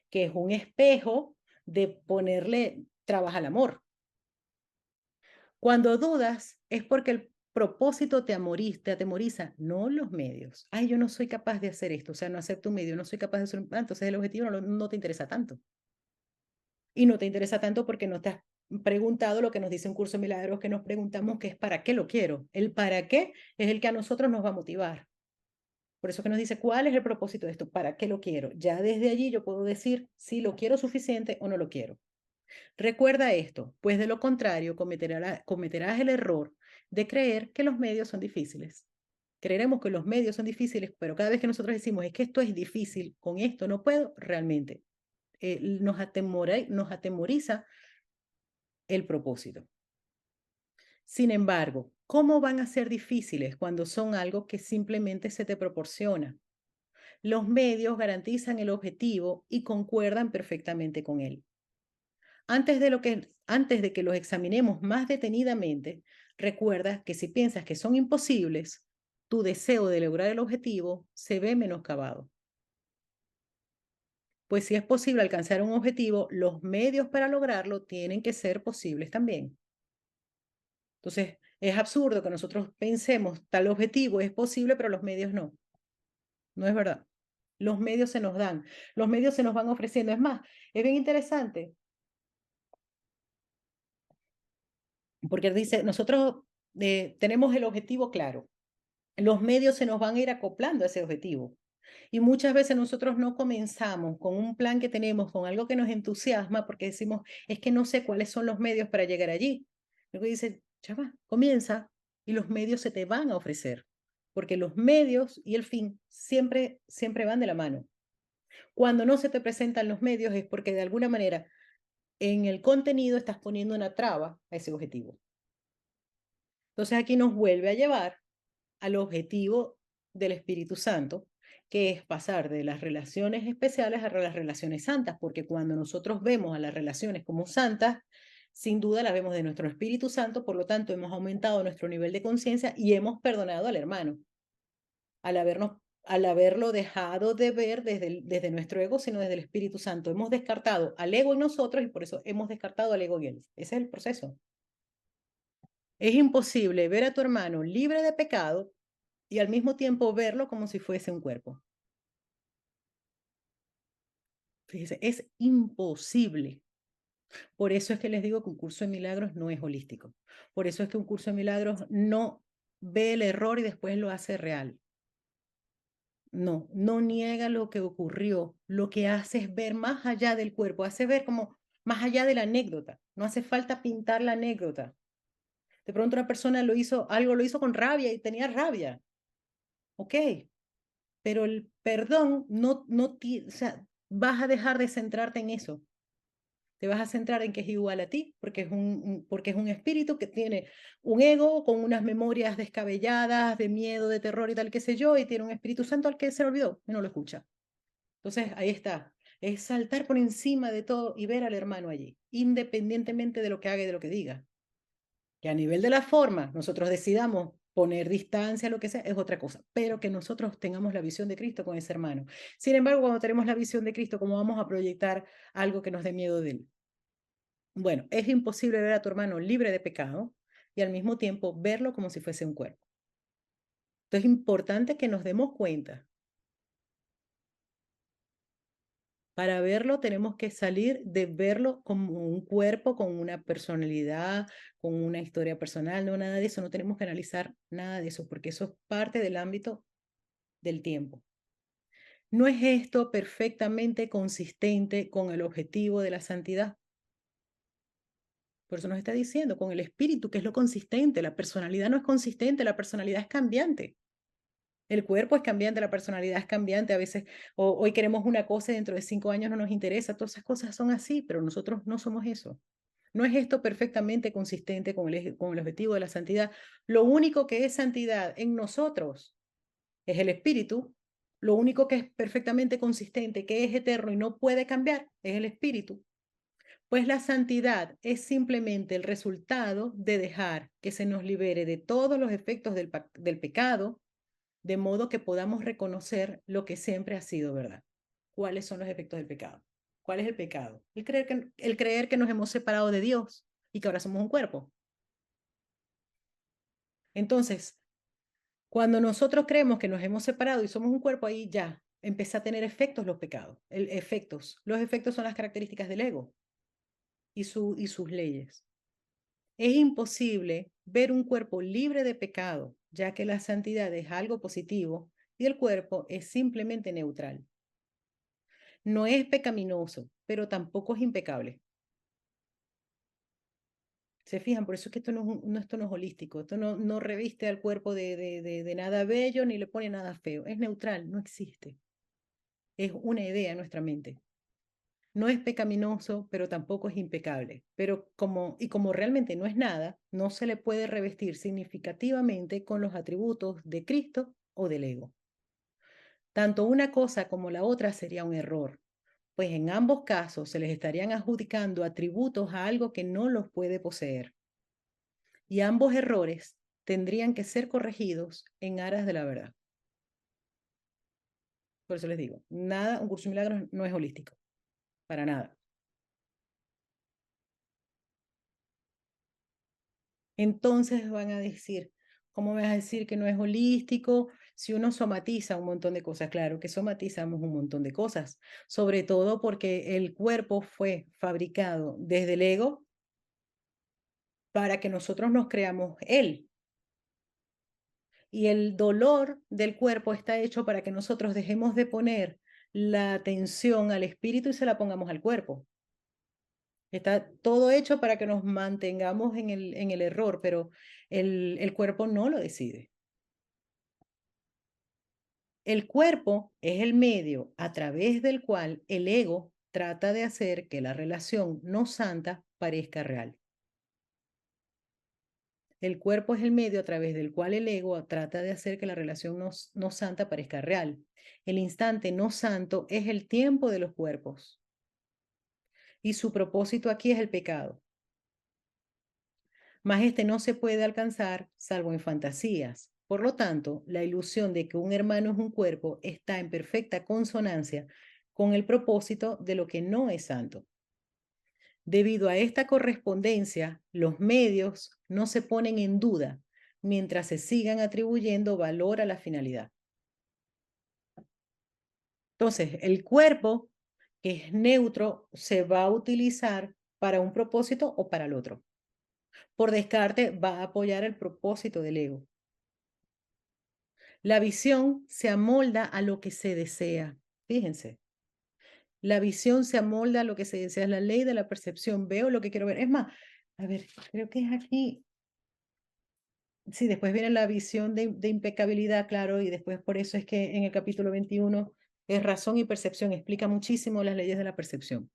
Speaker 1: que es un espejo de ponerle trabas al amor. Cuando dudas es porque el propósito te atemoriza, no los medios. Ay, yo no soy capaz de hacer esto, o sea, no acepto un medio, no soy capaz de hacer un... entonces el objetivo no te interesa tanto. Y no te interesa tanto porque no te has preguntado lo que nos dice un curso de milagros, que nos preguntamos que es para qué lo quiero. El para qué es el que a nosotros nos va a motivar. Por eso que nos dice, ¿cuál es el propósito de esto? ¿Para qué lo quiero? Ya desde allí yo puedo decir si lo quiero suficiente o no lo quiero. Recuerda esto, pues de lo contrario cometerás el error de creer que los medios son difíciles. Creeremos que los medios son difíciles, pero cada vez que nosotros decimos es que esto es difícil, con esto no puedo, realmente nos atemoriza el propósito. Sin embargo, ¿cómo van a ser difíciles cuando son algo que simplemente se te proporciona? Los medios garantizan el objetivo y concuerdan perfectamente con él. Antes de que los examinemos más detenidamente, recuerda que si piensas que son imposibles, tu deseo de lograr el objetivo se ve menoscabado. Pues si es posible alcanzar un objetivo, los medios para lograrlo tienen que ser posibles también. Entonces, es absurdo que nosotros pensemos tal objetivo es posible, pero los medios no. No es verdad. Los medios se nos dan, los medios se nos van ofreciendo. Es más, es bien interesante porque dice, nosotros tenemos el objetivo claro, los medios se nos van a ir acoplando a ese objetivo. Y muchas veces nosotros no comenzamos con un plan que tenemos, con algo que nos entusiasma, porque decimos, es que no sé cuáles son los medios para llegar allí. Luego dice, chava, comienza y los medios se te van a ofrecer, porque los medios y el fin siempre van de la mano. Cuando no se te presentan los medios es porque de alguna manera en el contenido estás poniendo una traba a ese objetivo. Entonces aquí nos vuelve a llevar al objetivo del Espíritu Santo, que es pasar de las relaciones especiales a las relaciones santas, porque cuando nosotros vemos a las relaciones como santas, sin duda las vemos de nuestro Espíritu Santo, por lo tanto hemos aumentado nuestro nivel de conciencia y hemos perdonado al hermano, al haberlo dejado de ver desde nuestro ego, sino desde el Espíritu Santo. Hemos descartado al ego en nosotros y por eso hemos descartado al ego en él. Ese es el proceso. Es imposible ver a tu hermano libre de pecado y al mismo tiempo verlo como si fuese un cuerpo. Fíjese, es imposible. Por eso es que les digo que un curso de milagros no es holístico. Por eso es que un curso de milagros no ve el error y después lo hace real. No niega lo que ocurrió. Lo que hace es ver más allá del cuerpo, hace ver como más allá de la anécdota. No hace falta pintar la anécdota. De pronto una persona algo lo hizo con rabia y tenía rabia. Ok, pero el perdón o sea, vas a dejar de centrarte en eso. Te vas a centrar en que es igual a ti, porque porque es un espíritu que tiene un ego con unas memorias descabelladas de miedo, de terror y tal, qué sé yo, y tiene un Espíritu Santo al que se le olvidó y no lo escucha. Entonces, ahí está. Es saltar por encima de todo y ver al hermano allí, independientemente de lo que haga y de lo que diga. Que a nivel de la forma nosotros decidamos poner distancia, lo que sea, es otra cosa, pero que nosotros tengamos la visión de Cristo con ese hermano. Sin embargo, cuando tenemos la visión de Cristo, ¿cómo vamos a proyectar algo que nos dé miedo de él? Bueno, es imposible ver a tu hermano libre de pecado y al mismo tiempo verlo como si fuese un cuerpo. Entonces es importante que nos demos cuenta. Para verlo tenemos que salir de verlo como un cuerpo con una personalidad, con una historia personal, no nada de eso, no tenemos que analizar nada de eso, porque eso es parte del ámbito del tiempo. ¿No es esto perfectamente consistente con el objetivo de la santidad? Por eso nos está diciendo, con el espíritu, que es lo consistente. La personalidad no es consistente, la personalidad es cambiante. El cuerpo es cambiante, la personalidad es cambiante. A veces hoy queremos una cosa y dentro de 5 años no nos interesa. Todas esas cosas son así, pero nosotros no somos eso. ¿No es esto perfectamente consistente con el objetivo de la santidad? Lo único que es santidad en nosotros es el espíritu. Lo único que es perfectamente consistente, que es eterno y no puede cambiar, es el espíritu. Pues la santidad es simplemente el resultado de dejar que se nos libere de todos los efectos del pecado, de modo que podamos reconocer lo que siempre ha sido verdad. ¿Cuáles son los efectos del pecado? ¿Cuál es el pecado? El creer que nos hemos separado de Dios y que ahora somos un cuerpo. Entonces, cuando nosotros creemos que nos hemos separado y somos un cuerpo, ahí ya empieza a tener efectos los pecados. Efectos. Los efectos son las características del ego y sus leyes. Es imposible ver un cuerpo libre de pecado, ya que la santidad es algo positivo y el cuerpo es simplemente neutral. No es pecaminoso, pero tampoco es impecable. ¿Se fijan? Por eso es que esto no es holístico, esto no reviste al cuerpo de nada bello ni le pone nada feo. Es neutral, no existe. Es una idea en nuestra mente. No es pecaminoso, pero tampoco es impecable. Pero como realmente no es nada, no se le puede revestir significativamente con los atributos de Cristo o del ego. Tanto una cosa como la otra sería un error, pues en ambos casos se les estarían adjudicando atributos a algo que no los puede poseer. Y ambos errores tendrían que ser corregidos en aras de la verdad. Por eso les digo, nada, un curso de milagros no es holístico, para nada. Entonces van a decir, ¿cómo me vas a decir que no es holístico? Si uno somatiza un montón de cosas, claro que somatizamos un montón de cosas, sobre todo porque el cuerpo fue fabricado desde el ego para que nosotros nos creamos él. Y el dolor del cuerpo está hecho para que nosotros dejemos de poner la atención al espíritu y se la pongamos al cuerpo. Está todo hecho para que nos mantengamos en el error, pero el cuerpo no lo decide. El cuerpo es el medio a través del cual el ego trata de hacer que la relación no santa parezca real. El cuerpo es el medio a través del cual el ego trata de hacer que la relación no santa parezca real. El instante no santo es el tiempo de los cuerpos y su propósito aquí es el pecado. Mas este no se puede alcanzar salvo en fantasías. Por lo tanto, la ilusión de que un hermano es un cuerpo está en perfecta consonancia con el propósito de lo que no es santo. Debido a esta correspondencia, los medios no se ponen en duda mientras se sigan atribuyendo valor a la finalidad. Entonces, el cuerpo, que es neutro, se va a utilizar para un propósito o para el otro. Por descarte, va a apoyar el propósito del ego. La visión se amolda a lo que se desea. Fíjense, La visión se amolda a lo que se desea, es la ley de la percepción. Veo lo que quiero ver. Es más, a ver, creo que es aquí. Sí, después viene la visión de impecabilidad, claro, y después por eso es que en el capítulo 21 es razón y percepción, explica muchísimo las leyes de la percepción,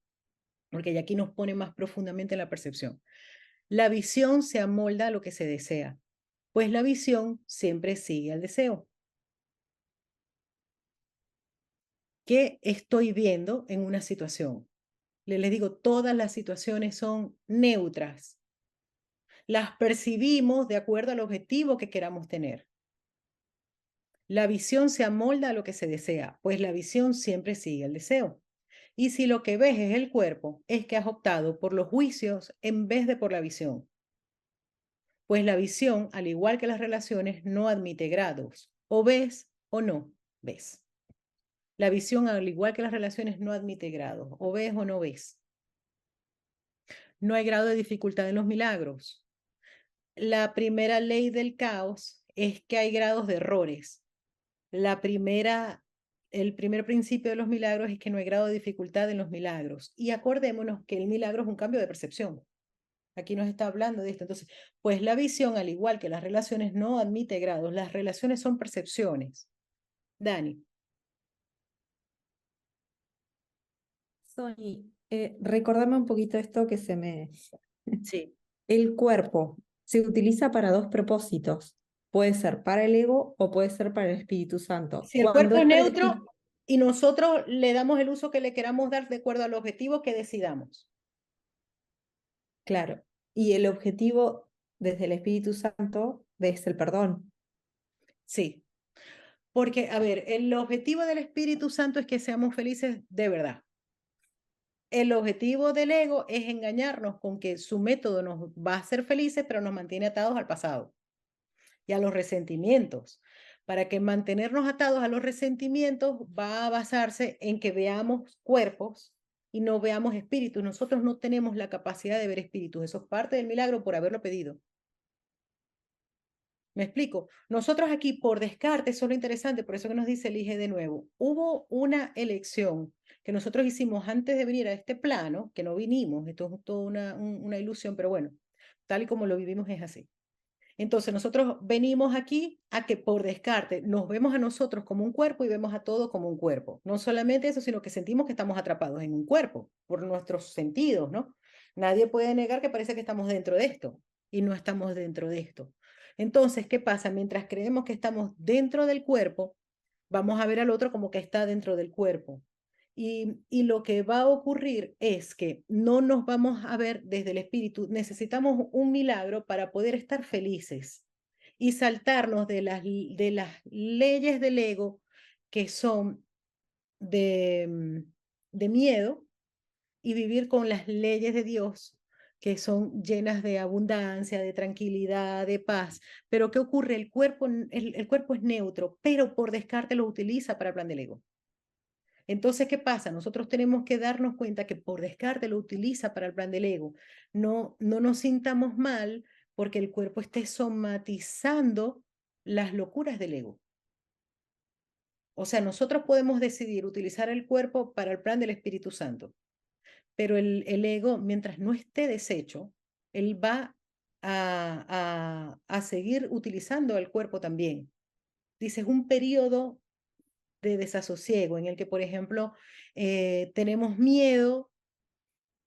Speaker 1: porque ya aquí nos pone más profundamente en la percepción. La visión se amolda a lo que se desea, pues la visión siempre sigue al deseo. ¿Qué estoy viendo en una situación? Les digo, todas las situaciones son neutras. Las percibimos de acuerdo al objetivo que queramos tener. La visión se amolda a lo que se desea, pues la visión siempre sigue el deseo. Y si lo que ves es el cuerpo, es que has optado por los juicios en vez de por la visión. Pues la visión, al igual que las relaciones, no admite grados. O ves o no ves. La visión, al igual que las relaciones, no admite grados. O ves o no ves. No hay grado de dificultad en los milagros. La primera ley del caos es que hay grados de errores. El primer principio de los milagros es que no hay grado de dificultad en los milagros. Y acordémonos que el milagro es un cambio de percepción. Aquí nos está hablando de esto. Entonces, pues la visión, al igual que las relaciones, no admite grados. Las relaciones son percepciones. Dani.
Speaker 3: Sony, recordame un poquito esto que
Speaker 1: Sí.
Speaker 3: El cuerpo se utiliza para dos propósitos. Puede ser para el ego o puede ser para el Espíritu Santo.
Speaker 1: Si el
Speaker 3: Cuando
Speaker 1: cuerpo
Speaker 3: es
Speaker 1: es
Speaker 3: para el Espíritu,
Speaker 1: neutro y nosotros le damos el uso que le queramos dar de acuerdo al objetivo que decidamos.
Speaker 3: claro. Y el objetivo desde el Espíritu Santo es el perdón.
Speaker 1: Sí. Porque, a ver, el objetivo del Espíritu Santo es que seamos felices de verdad. El objetivo del ego es engañarnos con que su método nos va a hacer felices, pero nos mantiene atados al pasado y a los resentimientos. Para que mantenernos atados a los resentimientos va a basarse en que veamos cuerpos y no veamos espíritus. Nosotros no tenemos la capacidad de ver espíritus. Eso es parte del milagro por haberlo pedido. ¿Me explico? Nosotros aquí por descarte, eso es lo interesante, por eso que nos dice elige de nuevo. Hubo una elección que nosotros hicimos antes de venir a este plano, que no vinimos, esto es toda una ilusión, pero bueno, tal y como lo vivimos es así. Entonces nosotros venimos aquí a que por descarte nos vemos a nosotros como un cuerpo y vemos a todo como un cuerpo. No solamente eso, sino que sentimos que estamos atrapados en un cuerpo por nuestros sentidos, ¿no? Nadie puede negar que parece que estamos dentro de esto y no estamos dentro de esto. Entonces, ¿qué pasa? Mientras creemos que estamos dentro del cuerpo, vamos a ver al otro como que está dentro del cuerpo. Y lo que va a ocurrir es que no nos vamos a ver desde el espíritu. Necesitamos un milagro para poder estar felices y saltarnos de las leyes del ego que son de miedo y vivir con las leyes de Dios que son llenas de abundancia, de tranquilidad, de paz. Pero ¿qué ocurre? El cuerpo es neutro, pero por descarte lo utiliza para el plan del ego. Entonces, ¿qué pasa? Nosotros tenemos que darnos cuenta que por descarte lo utiliza para el plan del ego. No nos sintamos mal porque el cuerpo esté somatizando las locuras del ego. O sea, nosotros podemos decidir utilizar el cuerpo para el plan del Espíritu Santo, pero el ego, mientras no esté deshecho, él va a seguir utilizando el cuerpo también. Dice, es un periodo de desasosiego en el que, por ejemplo, tenemos miedo,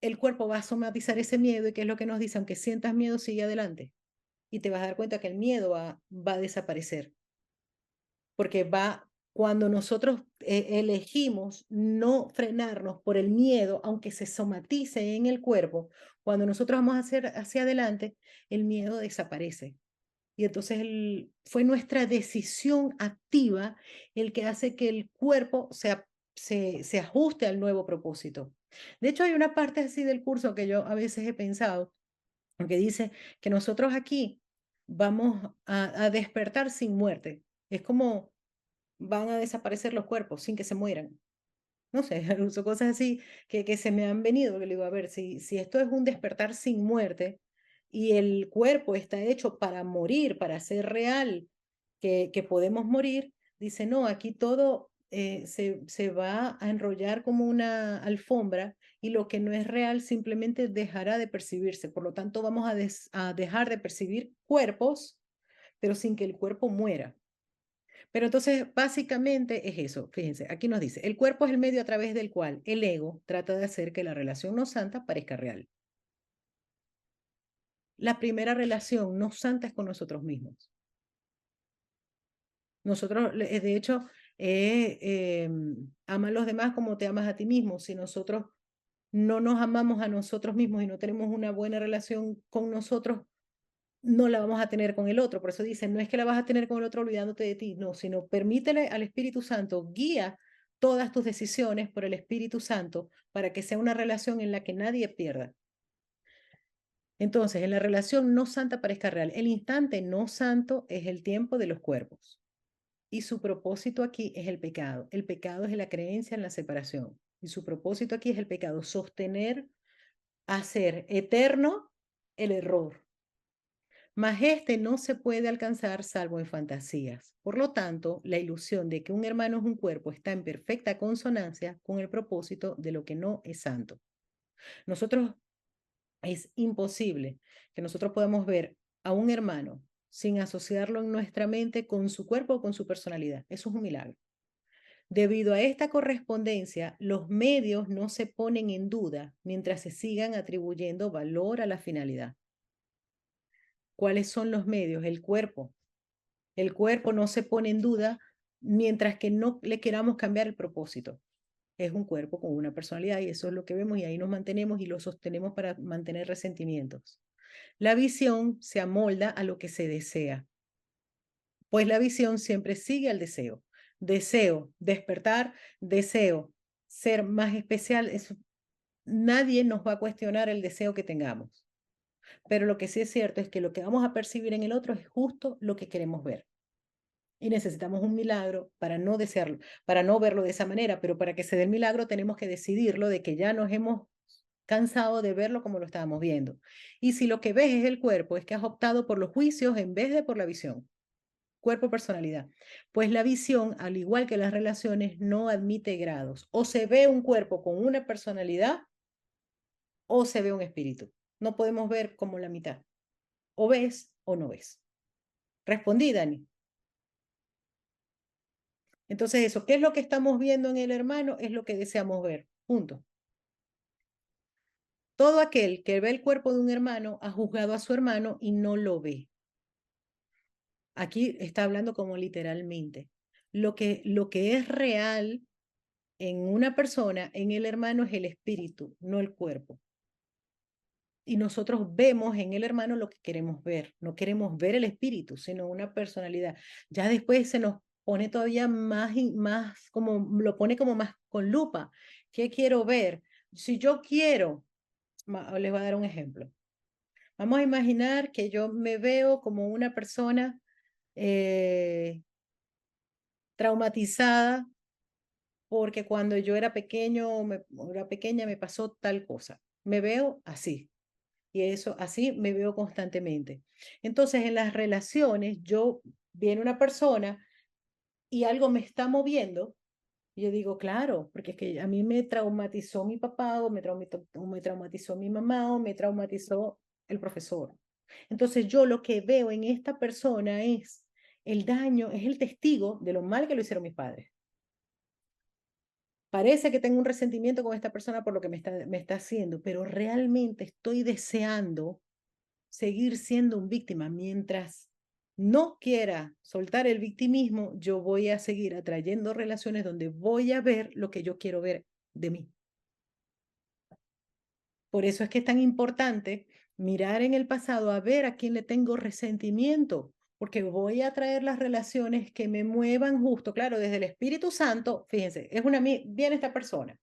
Speaker 1: el cuerpo va a somatizar ese miedo y qué es lo que nos dice, aunque sientas miedo, sigue adelante y te vas a dar cuenta que el miedo va a desaparecer, porque cuando nosotros elegimos no frenarnos por el miedo, aunque se somatice en el cuerpo, cuando nosotros vamos hacia adelante, el miedo desaparece. Y entonces fue nuestra decisión activa el que hace que el cuerpo se ajuste al nuevo propósito. De hecho, hay una parte así del curso que yo a veces he pensado, que dice que nosotros aquí vamos a despertar sin muerte. Es como van a desaparecer los cuerpos sin que se mueran. No sé, son cosas así que se me han venido, que le digo, a ver, si esto es un despertar sin muerte y el cuerpo está hecho para morir, para ser real, que podemos morir, dice, no, aquí todo se va a enrollar como una alfombra y lo que no es real simplemente dejará de percibirse. Por lo tanto, vamos a dejar de percibir cuerpos, pero sin que el cuerpo muera. Pero entonces, básicamente es eso. Fíjense, aquí nos dice, el cuerpo es el medio a través del cual el ego trata de hacer que la relación no santa parezca real. La primera relación no santa es con nosotros mismos. Nosotros, de hecho, ama a los demás como te amas a ti mismo. Si nosotros no nos amamos a nosotros mismos y no tenemos una buena relación con nosotros, no la vamos a tener con el otro. Por eso dicen, no es que la vas a tener con el otro olvidándote de ti, no, sino permítele al Espíritu Santo, guía todas tus decisiones por el Espíritu Santo para que sea una relación en la que nadie pierda. Entonces, en la relación no santa parezca real. El instante no santo es el tiempo de los cuerpos. Y su propósito aquí es el pecado. El pecado es la creencia en la separación. Y su propósito aquí es el pecado, sostener, hacer eterno el error. Mas este no se puede alcanzar salvo en fantasías. Por lo tanto, la ilusión de que un hermano es un cuerpo está en perfecta consonancia con el propósito de lo que no es santo. Nosotros, es imposible que nosotros podamos ver a un hermano sin asociarlo en nuestra mente con su cuerpo o con su personalidad. Eso es un milagro. Debido a esta correspondencia, los medios no se ponen en duda mientras se sigan atribuyendo valor a la finalidad. ¿Cuáles son los medios? El cuerpo. El cuerpo no se pone en duda mientras que no le queramos cambiar el propósito. Es un cuerpo con una personalidad y eso es lo que vemos y ahí nos mantenemos y lo sostenemos para mantener resentimientos. La visión se amolda a lo que se desea, pues la visión siempre sigue al deseo. Deseo despertar, deseo ser más especial. Nadie nos va a cuestionar el deseo que tengamos. Pero lo que sí es cierto es que lo que vamos a percibir en el otro es justo lo que queremos ver. Y necesitamos un milagro para no desearlo, para no verlo de esa manera, pero para que se dé el milagro tenemos que decidirlo de que ya nos hemos cansado de verlo como lo estábamos viendo. Y si lo que ves es el cuerpo, es que has optado por los juicios en vez de por la visión. Cuerpo, personalidad. Pues la visión, al igual que las relaciones, no admite grados. O se ve un cuerpo con una personalidad o se ve un espíritu. No podemos ver como la mitad. O ves o no ves. Respondí, Dani. Entonces eso, ¿qué es lo que estamos viendo en el hermano? Es lo que deseamos ver. Punto. Todo aquel que ve el cuerpo de un hermano ha juzgado a su hermano y no lo ve. Aquí está hablando como literalmente. Lo que es real en una persona, en el hermano, es el espíritu, no el cuerpo. Y nosotros vemos en el hermano lo que queremos ver. No queremos ver el espíritu, sino una personalidad. Ya después se nos pone todavía más, como lo pone como más con lupa. ¿Qué quiero ver? Si yo quiero, les voy a dar un ejemplo. Vamos a imaginar que yo me veo como una persona traumatizada porque cuando yo era pequeño, era pequeña, me pasó tal cosa. Me veo así. Y eso, así me veo constantemente. Entonces, en las relaciones, viene una persona y algo me está moviendo, y yo digo, claro, porque es que a mí me traumatizó mi papá, o me traumatizó mi mamá, o me traumatizó el profesor. Entonces, yo lo que veo en esta persona es el daño, es el testigo de lo mal que lo hicieron mis padres. Parece que tengo un resentimiento con esta persona por lo que me está haciendo, pero realmente estoy deseando seguir siendo un víctima. Mientras no quiera soltar el victimismo, yo voy a seguir atrayendo relaciones donde voy a ver lo que yo quiero ver de mí. Por eso es que es tan importante mirar en el pasado a ver a quién le tengo resentimiento, porque voy a traer las relaciones que me muevan justo, claro, desde el Espíritu Santo. Fíjense, viene esta persona.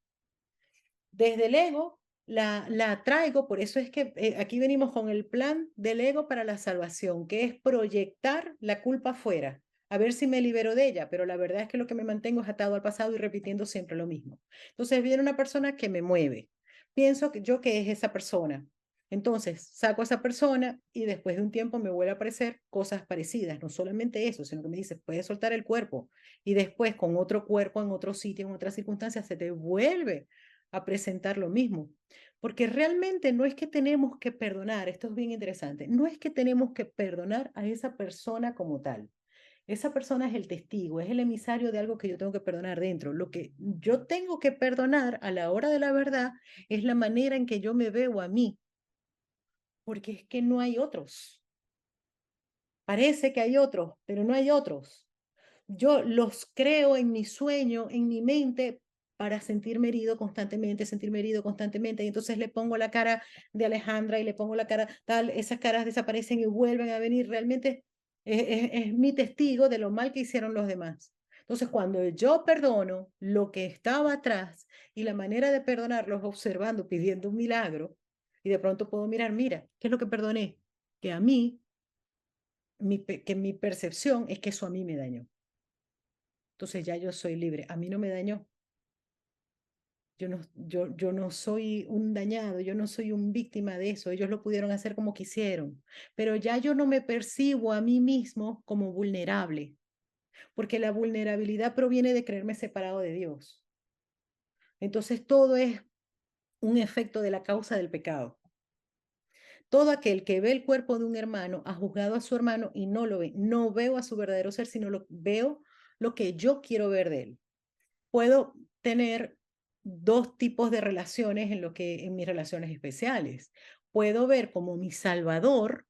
Speaker 1: Desde el ego la traigo, por eso es que aquí venimos con el plan del ego para la salvación, que es proyectar la culpa afuera, a ver si me libero de ella, pero la verdad es que lo que me mantengo es atado al pasado y repitiendo siempre lo mismo. Entonces viene una persona que me mueve. Pienso que yo que es esa persona. Entonces, saco a esa persona y después de un tiempo me vuelve a aparecer cosas parecidas. No solamente eso, sino que me dice, puedes soltar el cuerpo. Y después con otro cuerpo, en otro sitio, en otras circunstancias, se te vuelve a presentar lo mismo. Porque realmente no es que tenemos que perdonar, esto es bien interesante, no es que tenemos que perdonar a esa persona como tal. Esa persona es el testigo, es el emisario de algo que yo tengo que perdonar dentro. Lo que yo tengo que perdonar a la hora de la verdad es la manera en que yo me veo a mí, porque es que no hay otros. Parece que hay otros, pero no hay otros. Yo los creo en mi sueño, en mi mente, para sentirme herido constantemente. Y entonces le pongo la cara de Alejandra y le pongo la cara tal, esas caras desaparecen y vuelven a venir. Realmente es mi testigo de lo mal que hicieron los demás. Entonces, cuando yo perdono lo que estaba atrás y la manera de perdonarlos observando, pidiendo un milagro, y de pronto puedo mirar, mira, ¿qué es lo que perdoné? Que a mí, que mi percepción es que eso a mí me dañó. Entonces ya yo soy libre. A mí no me dañó. Yo no soy un dañado, yo no soy un víctima de eso. Ellos lo pudieron hacer como quisieron. Pero ya yo no me percibo a mí mismo como vulnerable, porque la vulnerabilidad proviene de creerme separado de Dios. Entonces todo es un efecto de la causa del pecado. Todo aquel que ve el cuerpo de un hermano ha juzgado a su hermano y no lo ve. No veo a su verdadero ser, sino veo lo que yo quiero ver de él. Puedo tener dos tipos de relaciones en mis relaciones especiales. Puedo ver como mi salvador,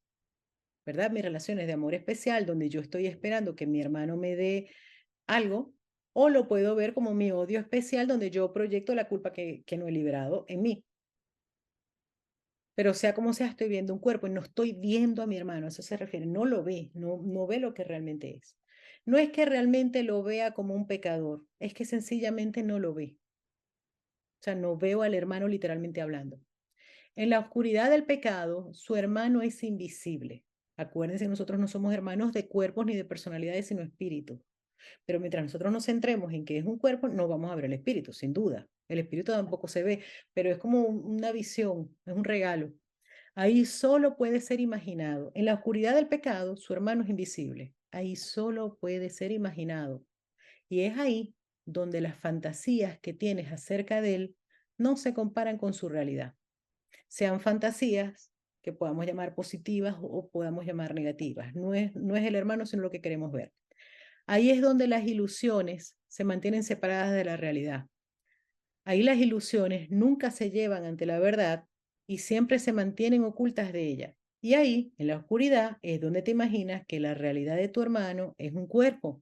Speaker 1: ¿verdad? Mis relaciones de amor especial, donde yo estoy esperando que mi hermano me dé algo, o lo puedo ver como mi odio especial, donde yo proyecto la culpa que no he liberado en mí. Pero sea como sea, estoy viendo un cuerpo y no estoy viendo a mi hermano, a eso se refiere, no lo ve, no ve lo que realmente es. No es que realmente lo vea como un pecador, es que sencillamente no lo ve. O sea, no veo al hermano literalmente hablando. En la oscuridad del pecado, su hermano es invisible. Acuérdense, nosotros no somos hermanos de cuerpos ni de personalidades, sino espíritus. Pero mientras nosotros nos centremos en que es un cuerpo, no vamos a ver el espíritu, sin duda. El espíritu tampoco se ve, pero es como una visión, es un regalo. Ahí solo puede ser imaginado. En la oscuridad del pecado, su hermano es invisible. Ahí solo puede ser imaginado. Y es ahí donde las fantasías que tienes acerca de él no se comparan con su realidad. Sean fantasías que podamos llamar positivas o podamos llamar negativas. No es el hermano, sino lo que queremos ver. Ahí es donde las ilusiones se mantienen separadas de la realidad. Ahí las ilusiones nunca se llevan ante la verdad y siempre se mantienen ocultas de ella. Y ahí, en la oscuridad, es donde te imaginas que la realidad de tu hermano es un cuerpo,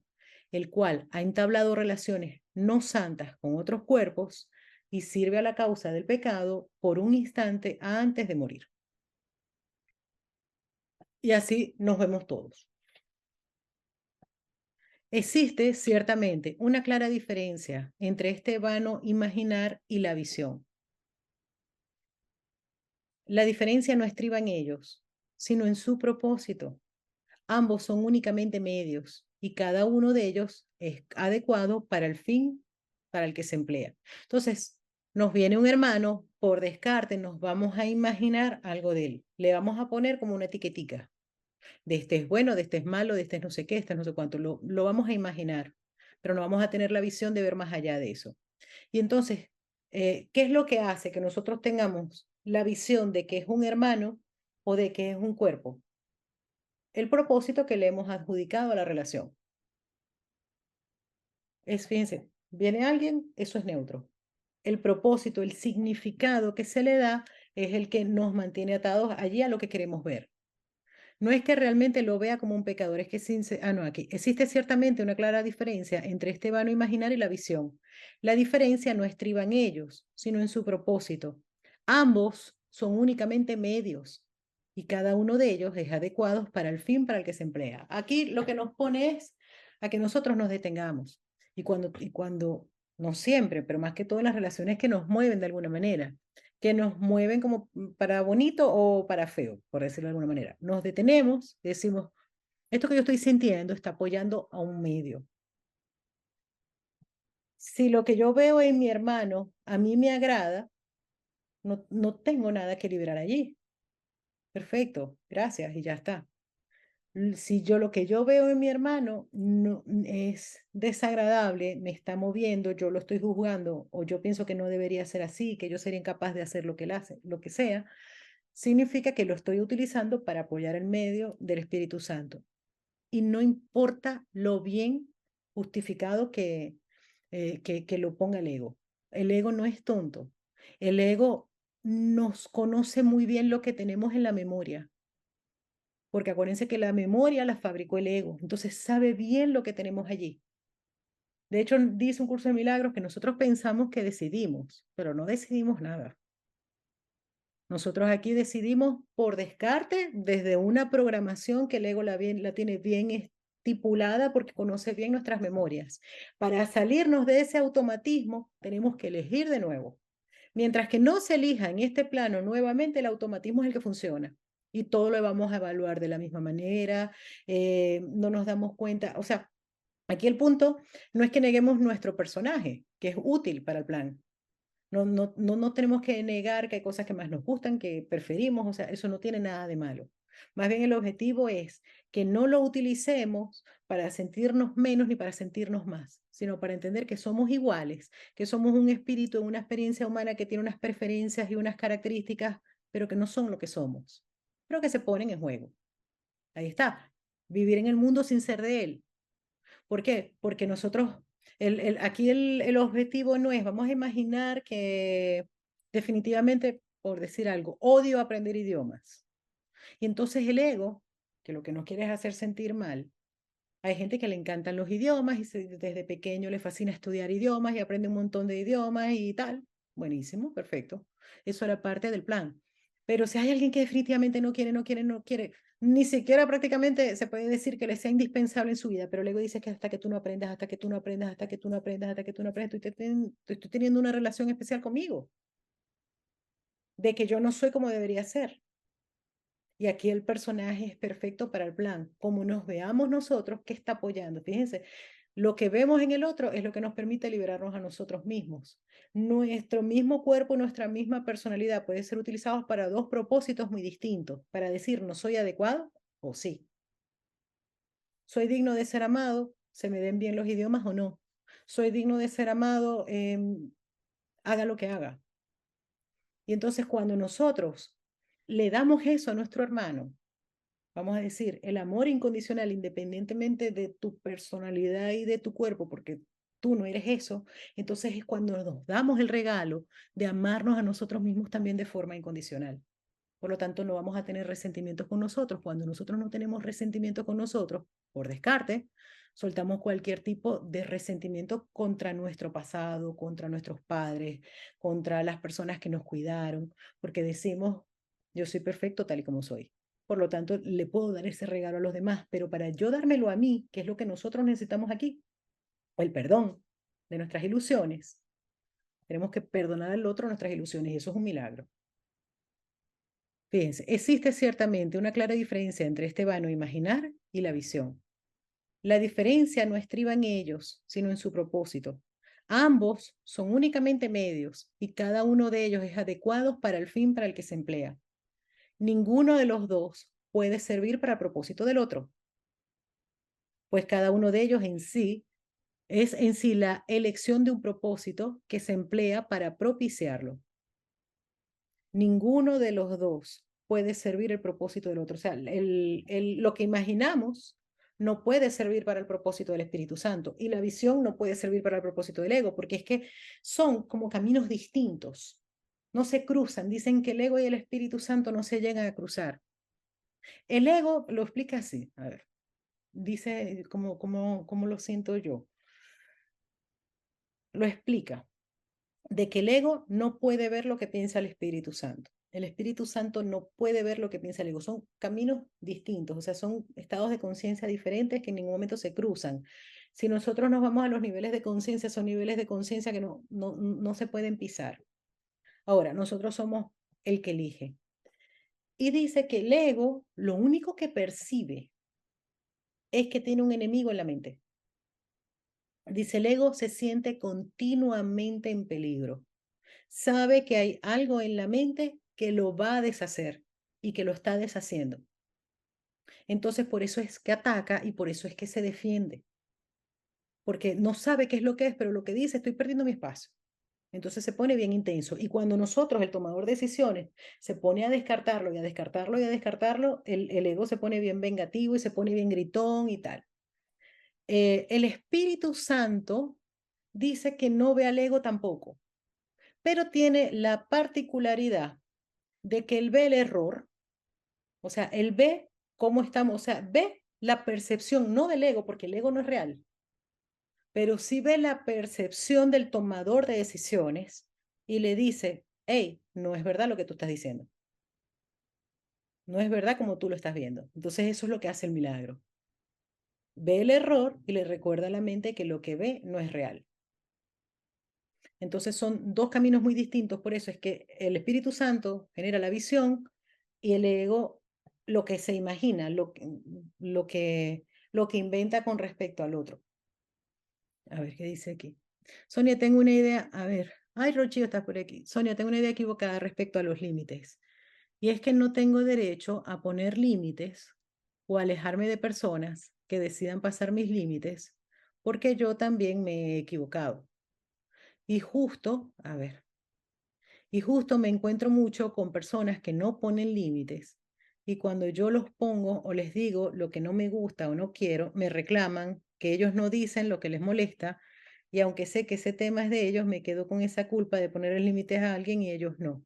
Speaker 1: el cual ha entablado relaciones no santas con otros cuerpos y sirve a la causa del pecado por un instante antes de morir. Y así nos vemos todos. Existe ciertamente una clara diferencia entre este vano imaginar y la visión. La diferencia no estriba en ellos, sino en su propósito. Ambos son únicamente medios y cada uno de ellos es adecuado para el fin para el que se emplea. Entonces, nos viene un hermano, por descarte, nos vamos a imaginar algo de él. Le vamos a poner como una etiquetica. De este es bueno, de este es malo, de este es no sé qué, este es no sé cuánto. Lo vamos a imaginar, pero no vamos a tener la visión de ver más allá de eso. Y entonces, ¿qué es lo que hace que nosotros tengamos la visión de que es un hermano o de que es un cuerpo? El propósito que le hemos adjudicado a la relación. Fíjense, viene alguien, eso es neutro. El propósito, el significado que se le da es el que nos mantiene atados allí a lo que queremos ver. No es que realmente lo vea como un pecador, es que no, aquí existe ciertamente una clara diferencia entre este vano imaginar y la visión. La diferencia no estriba en ellos, sino en su propósito. Ambos son únicamente medios y cada uno de ellos es adecuado para el fin para el que se emplea. Aquí lo que nos pone es a que nosotros nos detengamos y cuando no siempre, pero más que todo en las relaciones que nos mueven de alguna manera, que nos mueven como para bonito o para feo, por decirlo de alguna manera. Nos detenemos y decimos, esto que yo estoy sintiendo está apoyando a un medio. Si lo que yo veo en mi hermano a mí me agrada, no tengo nada que liberar allí. Perfecto, gracias y ya está. Si yo lo que yo veo en mi hermano no, es desagradable, me está moviendo, yo lo estoy juzgando o yo pienso que no debería ser así, que yo sería incapaz de hacer lo que él hace, lo que sea, significa que lo estoy utilizando para apoyar el medio del Espíritu Santo. Y no importa lo bien justificado que lo ponga el ego. El ego no es tonto. El ego nos conoce muy bien lo que tenemos en la memoria, porque acuérdense que la memoria la fabricó el ego, entonces sabe bien lo que tenemos allí. De hecho, dice un curso de milagros que nosotros pensamos que decidimos, pero no decidimos nada. Nosotros aquí decidimos por descarte desde una programación que el ego la tiene bien estipulada porque conoce bien nuestras memorias. Para salirnos de ese automatismo, tenemos que elegir de nuevo. Mientras que no se elija en este plano nuevamente, el automatismo es el que funciona. Y todo lo vamos a evaluar de la misma manera, no nos damos cuenta, o sea, aquí el punto no es que neguemos nuestro personaje, que es útil para el plan. No tenemos que negar que hay cosas que más nos gustan, que preferimos, o sea, eso no tiene nada de malo. Más bien el objetivo es que no lo utilicemos para sentirnos menos ni para sentirnos más, sino para entender que somos iguales, que somos un espíritu, una experiencia humana que tiene unas preferencias y unas características, pero que no son lo que somos, pero que se ponen en juego. Ahí está, vivir en el mundo sin ser de él. ¿Por qué? Porque nosotros, aquí el objetivo no es, vamos a imaginar que definitivamente, por decir algo, odio aprender idiomas. Y entonces el ego, que lo que nos quiere es hacer sentir mal, hay gente que le encantan los idiomas y desde pequeño le fascina estudiar idiomas y aprende un montón de idiomas y tal. Buenísimo, perfecto. Eso era parte del plan. Pero si hay alguien que definitivamente no quiere, ni siquiera prácticamente se puede decir que le sea indispensable en su vida, pero luego dice que hasta que tú no aprendas, hasta que tú no aprendas, hasta que tú no aprendas, hasta que tú no aprendas, estoy teniendo una relación especial conmigo, de que yo no soy como debería ser. Y aquí el personaje es perfecto para el plan. Como nos veamos nosotros, ¿qué está apoyando? Fíjense, lo que vemos en el otro es lo que nos permite liberarnos a nosotros mismos. Nuestro mismo cuerpo, nuestra misma personalidad puede ser utilizados para dos propósitos muy distintos. Para decir, no soy adecuado o sí. Soy digno de ser amado, se me den bien los idiomas o no. Soy digno de ser amado, haga lo que haga. Y entonces cuando nosotros le damos eso a nuestro hermano, vamos a decir, el amor incondicional, independientemente de tu personalidad y de tu cuerpo, porque tú no eres eso, entonces es cuando nos damos el regalo de amarnos a nosotros mismos también de forma incondicional. Por lo tanto, no vamos a tener resentimientos con nosotros. Cuando nosotros no tenemos resentimientos con nosotros, por descarte, soltamos cualquier tipo de resentimiento contra nuestro pasado, contra nuestros padres, contra las personas que nos cuidaron, porque decimos, yo soy perfecto tal y como soy. Por lo tanto, le puedo dar ese regalo a los demás, pero para yo dármelo a mí, que es lo que nosotros necesitamos aquí, el perdón de nuestras ilusiones, tenemos que perdonar al otro nuestras ilusiones y eso es un milagro. Fíjense, existe ciertamente una clara diferencia entre este vano imaginar y la visión. La diferencia no estriba en ellos, sino en su propósito. Ambos son únicamente medios y cada uno de ellos es adecuado para el fin para el que se emplea. Ninguno de los dos puede servir para el propósito del otro, pues cada uno de ellos en sí es en sí la elección de un propósito que se emplea para propiciarlo. Ninguno de los dos puede servir el propósito del otro. O sea, lo que imaginamos no puede servir para el propósito del Espíritu Santo y la visión no puede servir para el propósito del ego, porque es que son como caminos distintos. No se cruzan. Dicen que el ego y el Espíritu Santo no se llegan a cruzar. El ego lo explica así. A ver, dice cómo lo siento yo. Lo explica de que el ego no puede ver lo que piensa el Espíritu Santo. El Espíritu Santo no puede ver lo que piensa el ego. Son caminos distintos, o sea, son estados de conciencia diferentes que en ningún momento se cruzan. Si nosotros nos vamos a los niveles de conciencia, son niveles de conciencia que no se pueden pisar. Ahora, nosotros somos el que elige. Y dice que el ego lo único que percibe es que tiene un enemigo en la mente. Dice, el ego se siente continuamente en peligro. Sabe que hay algo en la mente que lo va a deshacer y que lo está deshaciendo. Entonces, por eso es que ataca y por eso es que se defiende. Porque no sabe qué es lo que es, pero lo que dice, estoy perdiendo mi espacio. Entonces se pone bien intenso. Y cuando nosotros, el tomador de decisiones, se pone a descartarlo y a descartarlo y a descartarlo, el ego se pone bien vengativo y se pone bien gritón y tal. El Espíritu Santo dice que no ve al ego tampoco, pero tiene la particularidad de que él ve el error, o sea, él ve cómo estamos, o sea, ve la percepción, no del ego, porque el ego no es real, pero sí ve la percepción del tomador de decisiones y le dice, hey, no es verdad lo que tú estás diciendo. No es verdad como tú lo estás viendo. Entonces eso es lo que hace el milagro. Ve el error y le recuerda a la mente que lo que ve no es real. Entonces son dos caminos muy distintos, por eso es que el Espíritu Santo genera la visión y el ego lo que se imagina, lo que inventa con respecto al otro. A ver qué dice aquí. Sonia, tengo una idea. A ver. Ay, Rocío, estás por aquí. Sonia, tengo una idea equivocada respecto a los límites. Y es que no tengo derecho a poner límites o alejarme de personas que decidan pasar mis límites porque yo también me he equivocado. Y justo, a ver, y justo me encuentro mucho con personas que no ponen límites y cuando yo los pongo o les digo lo que no me gusta o no quiero, me reclaman que ellos no dicen lo que les molesta y aunque sé que ese tema es de ellos, me quedo con esa culpa de poner límites a alguien y ellos no.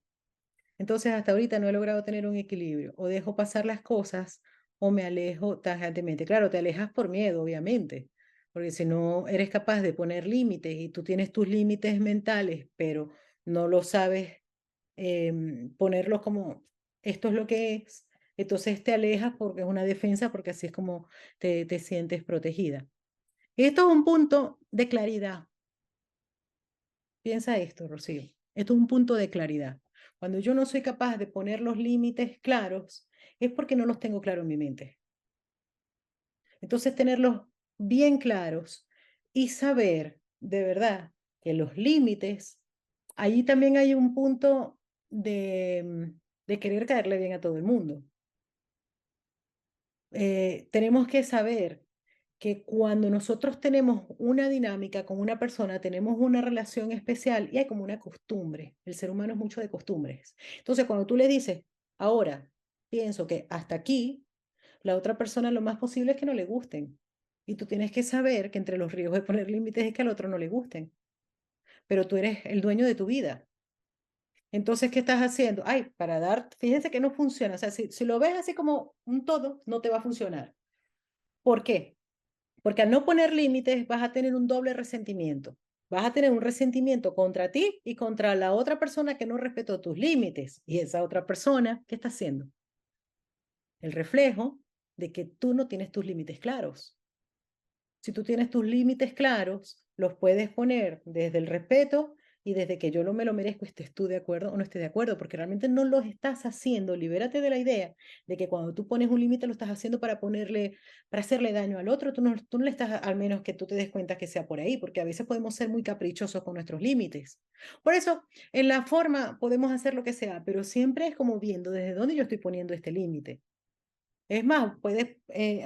Speaker 1: Entonces hasta ahorita no he logrado tener un equilibrio. O dejo pasar las cosas o me alejo tajantemente. Claro, te alejas por miedo, obviamente, porque si no eres capaz de poner límites y tú tienes tus límites mentales, pero no lo sabes ponerlos como esto es lo que es, entonces te alejas porque es una defensa, porque así es como te sientes protegida. Y esto es un punto de claridad. Piensa esto, Rocío. Esto es un punto de claridad. Cuando yo no soy capaz de poner los límites claros, es porque no los tengo claros en mi mente. Entonces, tenerlos bien claros y saber de verdad que los límites, ahí también hay un punto de querer caerle bien a todo el mundo. Tenemos que saber que cuando nosotros tenemos una dinámica con una persona, tenemos una relación especial y hay como una costumbre. El ser humano es mucho de costumbres. Entonces, cuando tú le dices, ahora pienso que hasta aquí, la otra persona lo más posible es que no le gusten. Y tú tienes que saber que entre los riesgos de poner límites es que al otro no le gusten. Pero tú eres el dueño de tu vida. Entonces, ¿qué estás haciendo? Ay, para dar, fíjense que no funciona. O sea, si lo ves así como un todo, no te va a funcionar. ¿Por qué? Porque al no poner límites vas a tener un doble resentimiento. Vas a tener un resentimiento contra ti y contra la otra persona que no respetó tus límites. Y esa otra persona, ¿qué está haciendo? El reflejo de que tú no tienes tus límites claros. Si tú tienes tus límites claros, los puedes poner desde el respeto y desde que yo no me lo merezco, estés tú de acuerdo o no estés de acuerdo, porque realmente no los estás haciendo. Libérate de la idea de que cuando tú pones un límite lo estás haciendo para para hacerle daño al otro. Tú no le estás, al menos que tú te des cuenta que sea por ahí, porque a veces podemos ser muy caprichosos con nuestros límites. Por eso, en la forma podemos hacer lo que sea, pero siempre es como viendo desde dónde yo estoy poniendo este límite. Es más, puedes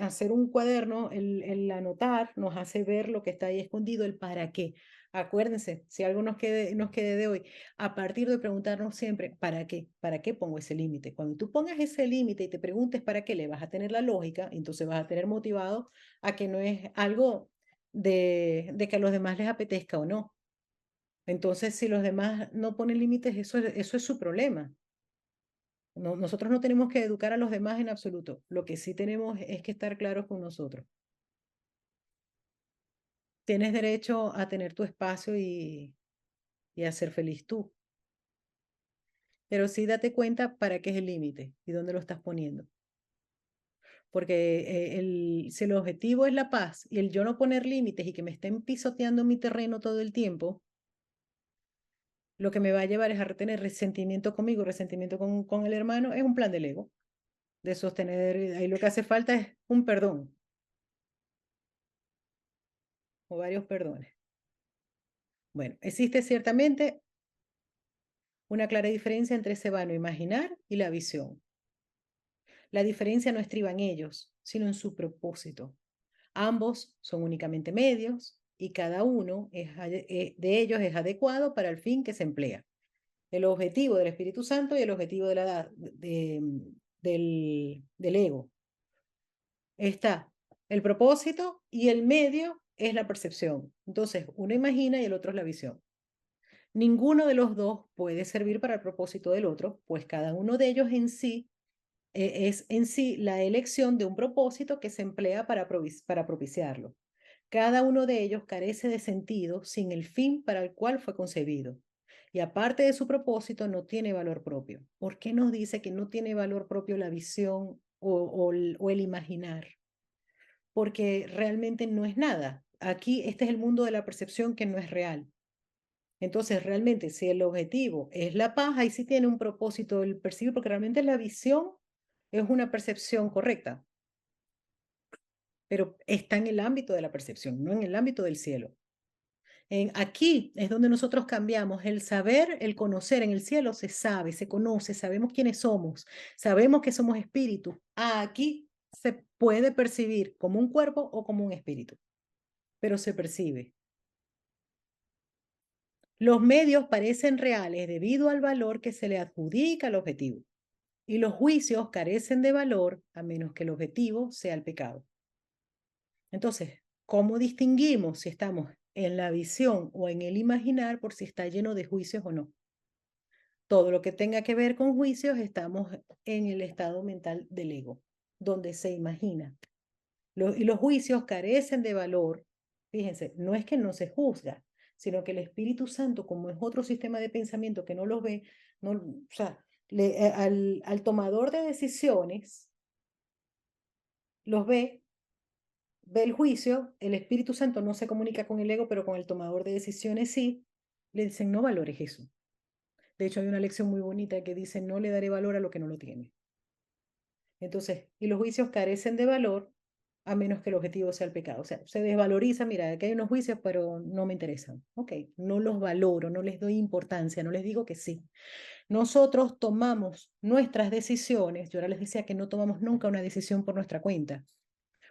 Speaker 1: hacer un cuaderno, el anotar nos hace ver lo que está ahí escondido, el para qué. Acuérdense, si algo nos quede de hoy, a partir de preguntarnos siempre, ¿para qué pongo ese límite? Cuando tú pongas ese límite y te preguntes para qué, le vas a tener la lógica, entonces vas a tener motivado a que no es algo de que a los demás les apetezca o no. Entonces, si los demás no ponen límites, eso es su problema. Nosotros no tenemos que educar a los demás en absoluto. Lo que sí tenemos es que estar claros con nosotros. Tienes derecho a tener tu espacio y a ser feliz tú. Pero sí date cuenta para qué es el límite y dónde lo estás poniendo. Porque si el objetivo es la paz y el yo no poner límites y que me estén pisoteando mi terreno todo el tiempo, lo que me va a llevar es a retener resentimiento conmigo, resentimiento con el hermano, es un plan del ego, de sostener, ahí lo que hace falta es un perdón o varios perdones. Bueno, existe ciertamente una clara diferencia entre ese vano imaginar y la visión. La diferencia no estriba en ellos, sino en su propósito. Ambos son únicamente medios y cada uno de ellos es adecuado para el fin que se emplea. El objetivo del Espíritu Santo y el objetivo del ego. Está el propósito y el medio es la percepción. Entonces, uno imagina y el otro es la visión. Ninguno de los dos puede servir para el propósito del otro, pues cada uno de ellos en sí es en sí la elección de un propósito que se emplea para propiciarlo. Cada uno de ellos carece de sentido sin el fin para el cual fue concebido. Y aparte de su propósito, no tiene valor propio. ¿Por qué nos dice que no tiene valor propio la visión o el imaginar? Porque realmente no es nada. Aquí este es el mundo de la percepción que no es real. Entonces, realmente, si el objetivo es la paz, ahí sí tiene un propósito el percibir, porque realmente la visión es una percepción correcta, pero está en el ámbito de la percepción, no en el ámbito del cielo. Aquí es donde nosotros cambiamos el saber, el conocer. En el cielo se sabe, se conoce, sabemos quiénes somos, sabemos que somos espíritu. Aquí se puede percibir como un cuerpo o como un espíritu, pero se percibe. Los medios parecen reales debido al valor que se le adjudica al objetivo, y los juicios carecen de valor a menos que el objetivo sea el pecado. Entonces, ¿cómo distinguimos si estamos en la visión o en el imaginar por si está lleno de juicios o no? Todo lo que tenga que ver con juicios, estamos en el estado mental del ego, donde se imagina. Y los juicios carecen de valor. Fíjense, no es que no se juzga, sino que el Espíritu Santo, como es otro sistema de pensamiento que no los ve, no, o sea, al tomador de decisiones los ve el juicio, el Espíritu Santo no se comunica con el ego, pero con el tomador de decisiones sí, le dicen no valores eso. De hecho, hay una lección muy bonita que dice no le daré valor a lo que no lo tiene. Entonces, y los juicios carecen de valor a menos que el objetivo sea el pecado. O sea, se desvaloriza, mira, aquí hay unos juicios, pero no me interesan. Ok, no los valoro, no les doy importancia, no les digo que sí. Nosotros tomamos nuestras decisiones, yo ahora les decía que no tomamos nunca una decisión por nuestra cuenta,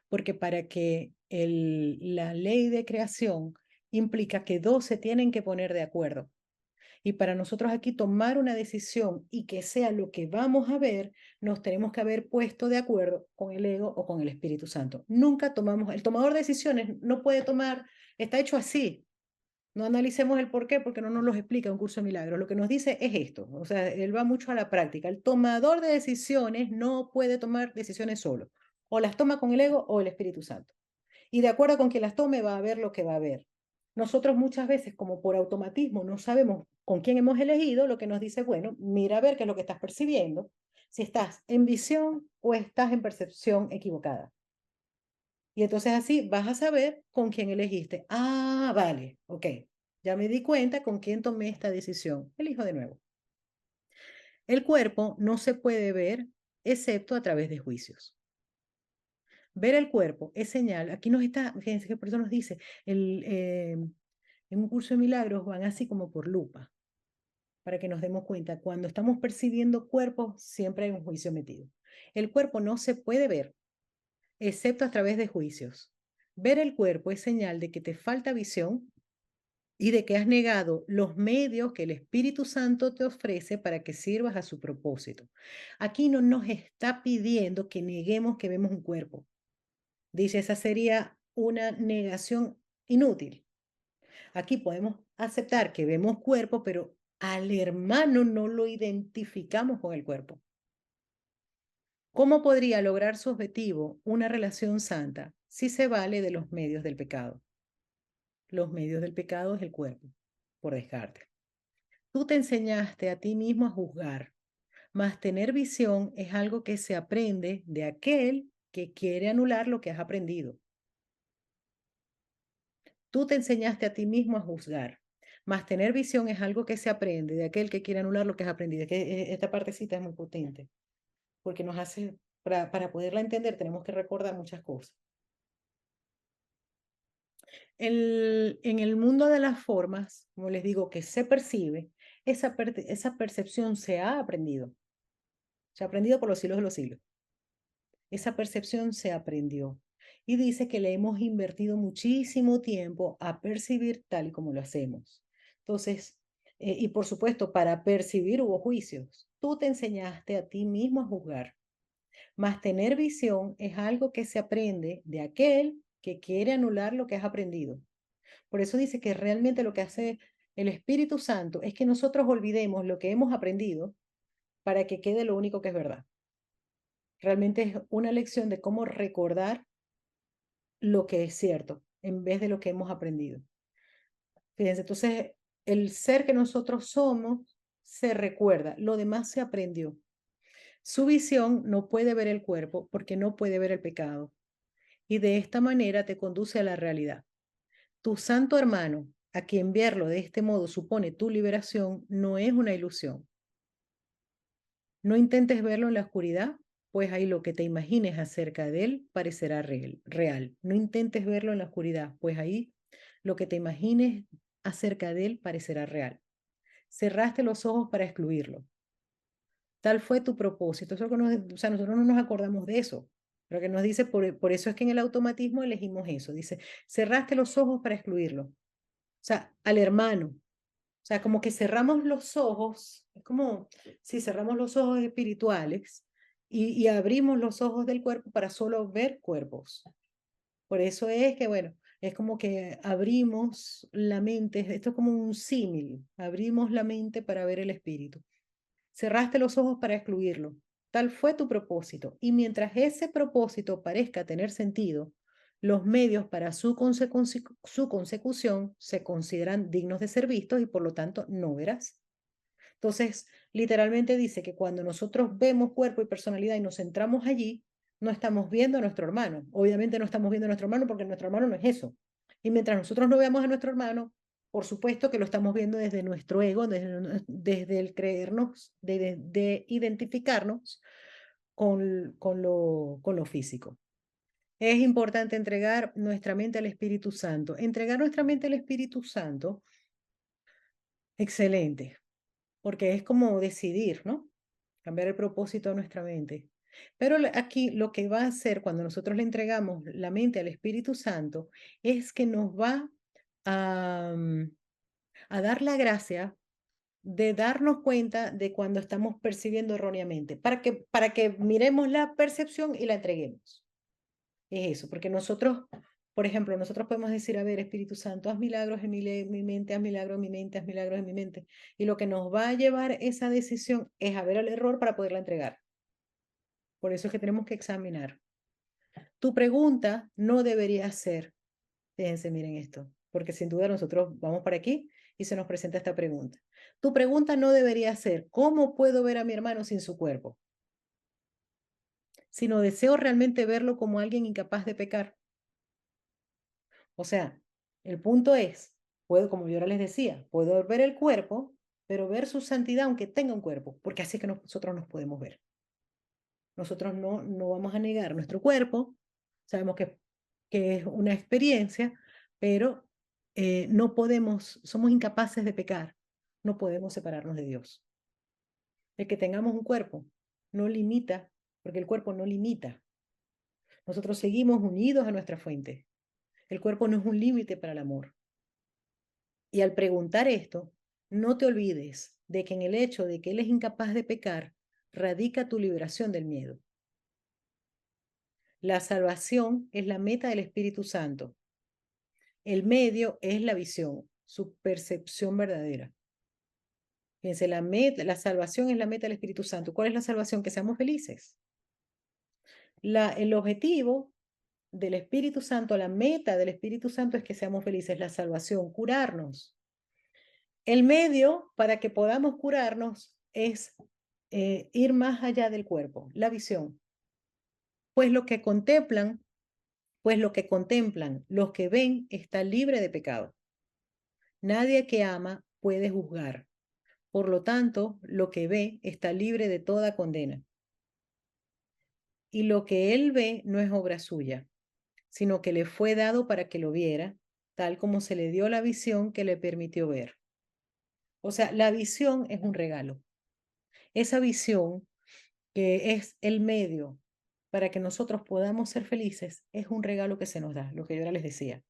Speaker 1: porque para que la ley de creación implica que dos se tienen que poner de acuerdo. Y para nosotros aquí tomar una decisión y que sea lo que vamos a ver, nos tenemos que haber puesto de acuerdo con el ego o con el Espíritu Santo. Nunca tomamos, el tomador de decisiones no puede tomar, está hecho así. No analicemos el por qué, porque no nos lo explica un curso de milagros. Lo que nos dice es esto, o sea, él va mucho a la práctica. El tomador de decisiones no puede tomar decisiones solo. O las toma con el ego o el Espíritu Santo. Y de acuerdo con quien las tome va a ver lo que va a ver. Nosotros muchas veces, como por automatismo, no sabemos con quién hemos elegido, lo que nos dice, bueno, mira a ver qué es lo que estás percibiendo, si estás en visión o estás en percepción equivocada. Y entonces así vas a saber con quién elegiste. Ah, vale, ok, ya me di cuenta con quién tomé esta decisión. Elijo de nuevo. El cuerpo no se puede ver excepto a través de juicios. Ver el cuerpo es señal, aquí nos está, fíjense que por eso nos dice, en un curso de milagros van así como por lupa, para que nos demos cuenta, cuando estamos percibiendo cuerpos, siempre hay un juicio metido. El cuerpo no se puede ver, excepto a través de juicios. Ver el cuerpo es señal de que te falta visión y de que has negado los medios que el Espíritu Santo te ofrece para que sirvas a su propósito. Aquí no nos está pidiendo que neguemos que vemos un cuerpo. Dice, esa sería una negación inútil. Aquí podemos aceptar que vemos cuerpo, pero al hermano no lo identificamos con el cuerpo. ¿Cómo podría lograr su objetivo una relación santa si se vale de los medios del pecado? Los medios del pecado es el cuerpo, por descarte. Tú te enseñaste a ti mismo a juzgar, mas tener visión es algo que se aprende de aquel que quiere anular lo que has aprendido. Tú te enseñaste a ti mismo a juzgar, mas tener visión es algo que se aprende de aquel que quiere anular lo que has aprendido. Esta partecita es muy potente, porque nos hace, para poderla entender, tenemos que recordar muchas cosas. En el mundo de las formas, como les digo, que se percibe, esa percepción se ha aprendido por los siglos de los siglos. esa percepción se aprendió. Y dice que le hemos invertido muchísimo tiempo a percibir tal y como lo hacemos. Entonces, y por supuesto, para percibir hubo juicios. Tú te enseñaste a ti mismo a juzgar. Mas tener visión es algo que se aprende de aquel que quiere anular lo que has aprendido. Por eso dice que realmente lo que hace el Espíritu Santo es que nosotros olvidemos lo que hemos aprendido para que quede lo único que es verdad. Realmente es una lección de cómo recordar lo que es cierto en vez de lo que hemos aprendido. Fíjense, entonces el ser que nosotros somos se recuerda, lo demás se aprendió. Su visión no puede ver el cuerpo porque no puede ver el pecado. Y de esta manera te conduce a la realidad. Tu santo hermano, a quien verlo de este modo supone tu liberación, no es una ilusión. No intentes verlo en la oscuridad, pues ahí lo que te imagines acerca de él parecerá real. No intentes verlo en la oscuridad, pues ahí lo que te imagines acerca de él parecerá real. Cerraste los ojos para excluirlo. Tal fue tu propósito. Eso que o sea, nosotros no nos acordamos de eso, pero que nos dice, por eso es que en el automatismo elegimos eso. Dice, cerraste los ojos para excluirlo. O sea, al hermano. O sea, como que cerramos los ojos, es como si cerramos los ojos espirituales y abrimos los ojos del cuerpo para solo ver cuerpos. Por eso es que, bueno, es como que abrimos la mente, esto es como un símil, abrimos la mente para ver el espíritu. Cerraste los ojos para excluirlo. Tal fue tu propósito. Y mientras ese propósito parezca tener sentido, los medios para su consecución se consideran dignos de ser vistos y por lo tanto no verás. Entonces, literalmente dice que cuando nosotros vemos cuerpo y personalidad y nos centramos allí, no estamos viendo a nuestro hermano. Obviamente no estamos viendo a nuestro hermano porque nuestro hermano no es eso. Y mientras nosotros no veamos a nuestro hermano, por supuesto que lo estamos viendo desde nuestro ego, desde el creernos, de identificarnos con lo físico. Es importante entregar nuestra mente al Espíritu Santo. Entregar nuestra mente al Espíritu Santo, excelente, porque es como decidir, ¿no? Cambiar el propósito de nuestra mente. Pero aquí lo que va a hacer cuando nosotros le entregamos la mente al Espíritu Santo es que nos va a dar la gracia de darnos cuenta de cuando estamos percibiendo erróneamente, para que miremos la percepción y la entreguemos. Es eso, porque nosotros, por ejemplo, nosotros podemos decir, a ver, Espíritu Santo, haz milagros en mi mente, haz milagros en mi mente, haz milagros en mi mente. Y lo que nos va a llevar esa decisión es a ver el error para poderla entregar. Por eso es que tenemos que examinar. Tu pregunta no debería ser, fíjense, miren esto, porque sin duda nosotros vamos para aquí y se nos presenta esta pregunta. Tu pregunta no debería ser, ¿cómo puedo ver a mi hermano sin su cuerpo? Sino deseo realmente verlo como alguien incapaz de pecar. O sea, el punto es, puedo, como yo ahora les decía, puedo ver el cuerpo, pero ver su santidad aunque tenga un cuerpo, porque así es que nosotros nos podemos ver. Nosotros no vamos a negar nuestro cuerpo, sabemos que es una experiencia, pero no podemos, somos incapaces de pecar, no podemos separarnos de Dios. El que tengamos un cuerpo no limita, porque el cuerpo no limita. Nosotros seguimos unidos a nuestra fuente. El cuerpo no es un límite para el amor. Y al preguntar esto, no te olvides de que en el hecho de que Él es incapaz de pecar, radica tu liberación del miedo. La salvación es la meta del Espíritu Santo. El medio es la visión, su percepción verdadera. Fíjense, la salvación es la meta del Espíritu Santo. ¿Cuál es la salvación? Que seamos felices. El objetivo del Espíritu Santo, la meta del Espíritu Santo es que seamos felices, la salvación, curarnos. El medio para que podamos curarnos es ir más allá del cuerpo, la visión. Pues lo que contemplan, los que ven, está libre de pecado. Nadie que ama puede juzgar. Por lo tanto, lo que ve está libre de toda condena. Y lo que él ve no es obra suya, sino que le fue dado para que lo viera, tal como se le dio la visión que le permitió ver. O sea, la visión es un regalo. Esa visión que es el medio para que nosotros podamos ser felices es un regalo que se nos da, lo que yo ahora les decía.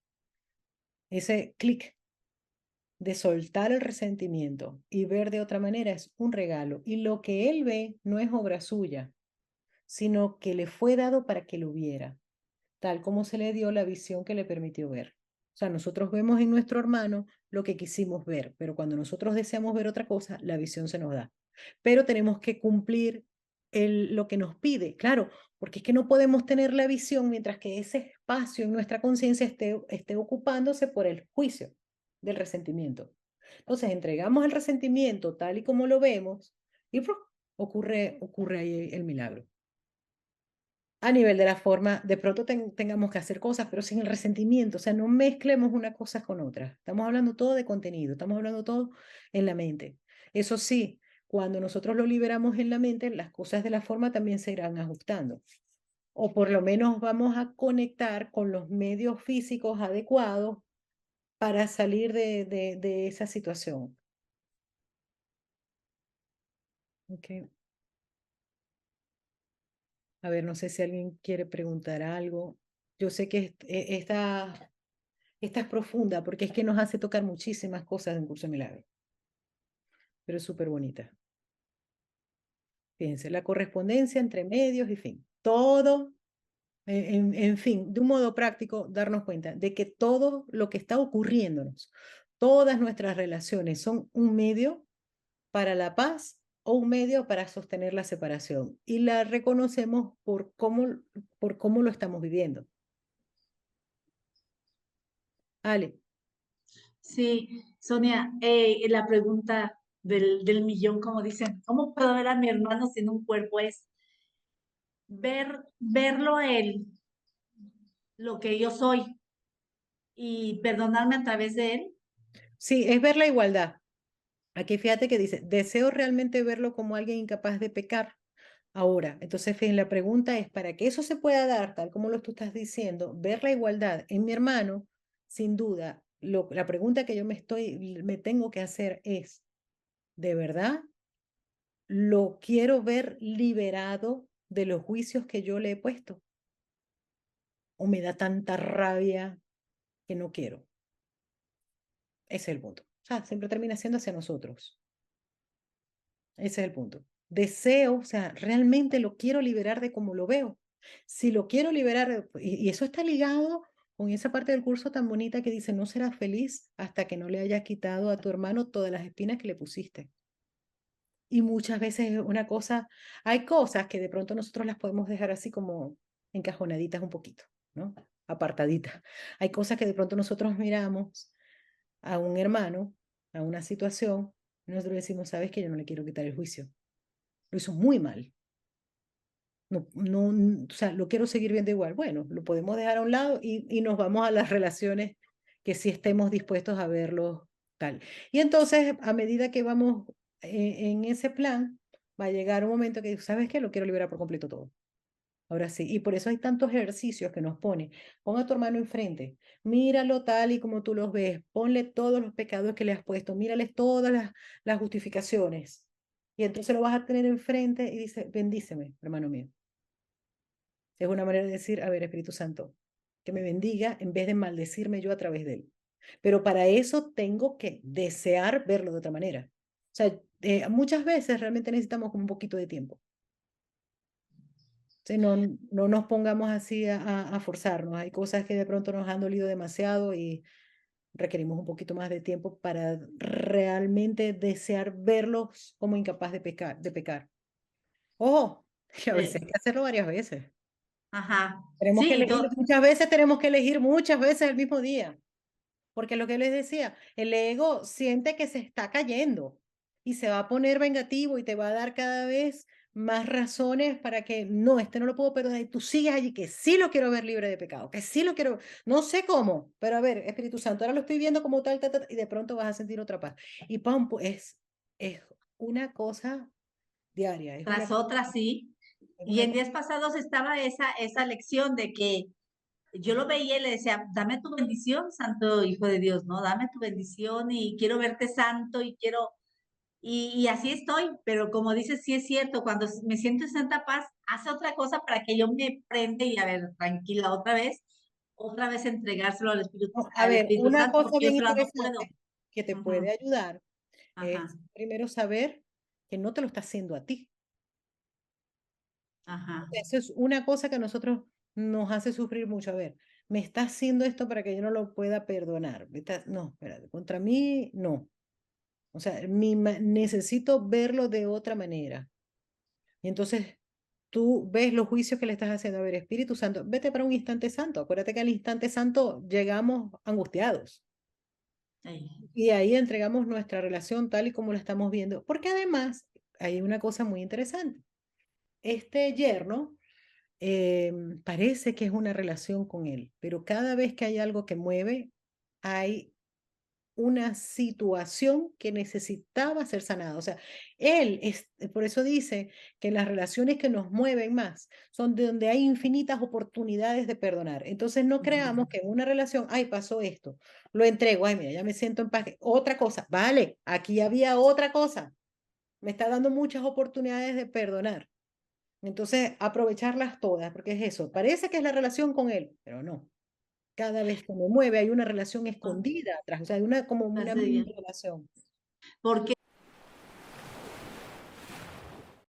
Speaker 1: Ese clic de soltar el resentimiento y ver de otra manera es un regalo. Y lo que él ve no es obra suya, sino que le fue dado para que lo viera, tal como se le dio la visión que le permitió ver. O sea, nosotros vemos en nuestro hermano lo que quisimos ver, pero cuando nosotros deseamos ver otra cosa, la visión se nos da. Pero tenemos que cumplir lo que nos pide, claro, porque es que no podemos tener la visión mientras que ese espacio en nuestra conciencia esté ocupándose por el juicio del resentimiento. Entonces, entregamos el resentimiento tal y como lo vemos y ¡prum! Ocurre ahí el milagro. A nivel de la forma, de pronto tengamos que hacer cosas, pero sin el resentimiento, o sea, no mezclemos una cosa con otra. Estamos hablando todo de contenido, estamos hablando todo en la mente. Eso sí, cuando nosotros lo liberamos en la mente, las cosas de la forma también se irán ajustando. O por lo menos vamos a conectar con los medios físicos adecuados para salir de esa situación. Okay. A ver, no sé si alguien quiere preguntar algo. Yo sé que esta es profunda porque es que nos hace tocar muchísimas cosas de un curso de milagros, pero es súper bonita. Fíjense, la correspondencia entre medios y fin. Todo, en fin, de un modo práctico, darnos cuenta de que todo lo que está ocurriéndonos, todas nuestras relaciones son un medio para la paz o un medio para sostener la separación y la reconocemos por cómo lo estamos viviendo. Ale,
Speaker 2: Sí, Sonia, la pregunta del millón, como dicen, ¿cómo puedo ver a mi hermano sin un cuerpo? Es verlo a él, lo que yo soy, y perdonarme a través de él.
Speaker 1: sí, es ver la igualdad. Aquí fíjate que dice, deseo realmente verlo como alguien incapaz de pecar. Ahora, entonces, fíjense, la pregunta es, para que eso se pueda dar, tal como lo tú estás diciendo, ver la igualdad en mi hermano, sin duda, la pregunta que yo me tengo que hacer es, ¿de verdad lo quiero ver liberado de los juicios que yo le he puesto? ¿O me da tanta rabia que no quiero? Ese es el punto. O sea, siempre termina siendo hacia nosotros. Ese es el punto. Deseo, o sea, realmente lo quiero liberar de cómo lo veo. Si lo quiero liberar, y eso está ligado con esa parte del curso tan bonita que dice, no serás feliz hasta que no le hayas quitado a tu hermano todas las espinas que le pusiste. Y muchas veces es una cosa, hay cosas que de pronto nosotros las podemos dejar así como encajonaditas un poquito, ¿no? Apartaditas. Hay cosas que de pronto nosotros miramos a un hermano, a una situación, y nosotros decimos, sabes que yo no le quiero quitar el juicio. Lo hizo muy mal. No, no, o sea, lo quiero seguir viendo igual. Bueno, lo podemos dejar a un lado y nos vamos a las relaciones que sí estemos dispuestos a verlo tal. Y entonces, a medida que vamos en ese plan, va a llegar un momento que, ¿sabes qué? Lo quiero liberar por completo todo. Ahora sí, y por eso hay tantos ejercicios que nos pone. Pon a tu hermano enfrente, míralo tal y como tú los ves, ponle todos los pecados que le has puesto, mírales todas las justificaciones. Y entonces lo vas a tener enfrente y dice, bendíceme, hermano mío. Es una manera de decir, a ver, Espíritu Santo, que me bendiga en vez de maldecirme yo a través de él. Pero para eso tengo que desear verlo de otra manera. O sea, muchas veces realmente necesitamos como un poquito de tiempo. Sí, no, no nos pongamos así a forzarnos. Hay cosas que de pronto nos han dolido demasiado y requerimos un poquito más de tiempo para realmente desear verlos como incapaz de pecar. Ojo, que a veces hay
Speaker 2: Sí,
Speaker 1: que hacerlo varias veces.
Speaker 2: ajá.
Speaker 1: Tenemos que
Speaker 2: Sí,
Speaker 1: elegir, muchas veces tenemos que elegir muchas veces el mismo día. Porque lo que les decía, el ego siente que se está cayendo y se va a poner vengativo y te va a dar cada vez más razones para que no, este no lo puedo perdonar y tú sigues allí, que sí lo quiero ver libre de pecado, que sí lo quiero, no sé cómo, pero a ver, Espíritu Santo, ahora lo estoy viendo como tal, tal, tal, y de pronto vas a sentir otra paz. Y pam, pues, es una cosa diaria,
Speaker 2: tras otra, sí.
Speaker 1: es
Speaker 2: Y
Speaker 1: una
Speaker 2: en
Speaker 1: cosa.
Speaker 2: días pasados estaba esa lección de que yo lo veía y le decía, dame tu bendición, Santo Hijo de Dios, ¿no? Dame tu bendición y quiero verte santo y quiero... Y así estoy, pero como dices, sí es cierto, cuando me siento en santa paz, hace otra cosa para que yo me prende y a ver, tranquila, otra vez entregárselo
Speaker 1: No, a
Speaker 2: al
Speaker 1: ver,
Speaker 2: Espíritu
Speaker 1: una
Speaker 2: Santo,
Speaker 1: cosa
Speaker 2: porque yo
Speaker 1: bien
Speaker 2: sola no puedo.
Speaker 1: interesante que te puede
Speaker 2: Ujú,
Speaker 1: ayudar
Speaker 2: ajá,
Speaker 1: es primero saber que no te lo está haciendo a ti.
Speaker 2: ajá,
Speaker 1: Eso es una cosa que a nosotros nos hace sufrir mucho. A ver, me está haciendo esto para que yo no lo pueda perdonar. No, espérate, contra mí no. O sea, necesito verlo de otra manera. Y entonces tú ves los juicios que le estás haciendo. A ver, Espíritu Santo, vete para un instante santo. Acuérdate que al instante santo llegamos angustiados.
Speaker 2: ay,
Speaker 1: Y ahí entregamos nuestra relación tal y como la estamos viendo. Porque además hay una cosa muy interesante. Este yerno parece que es una relación con él, pero cada vez que hay algo que mueve, hay una situación que necesitaba ser sanada. O sea, por eso dice que las relaciones que nos mueven más son de donde hay infinitas oportunidades de perdonar. Entonces no creamos que en una relación, ay, pasó esto, lo entrego, ay, mira, ya me siento en paz. Otra cosa, vale, aquí había otra cosa. Me está dando muchas oportunidades de perdonar. Entonces, aprovecharlas todas, porque es eso. Parece que es la relación con él, pero no. Cada vez que me mueve hay una relación
Speaker 2: ah,
Speaker 1: escondida atrás, o sea, hay una como una
Speaker 2: así
Speaker 1: mini
Speaker 2: ya.
Speaker 1: relación.
Speaker 2: Porque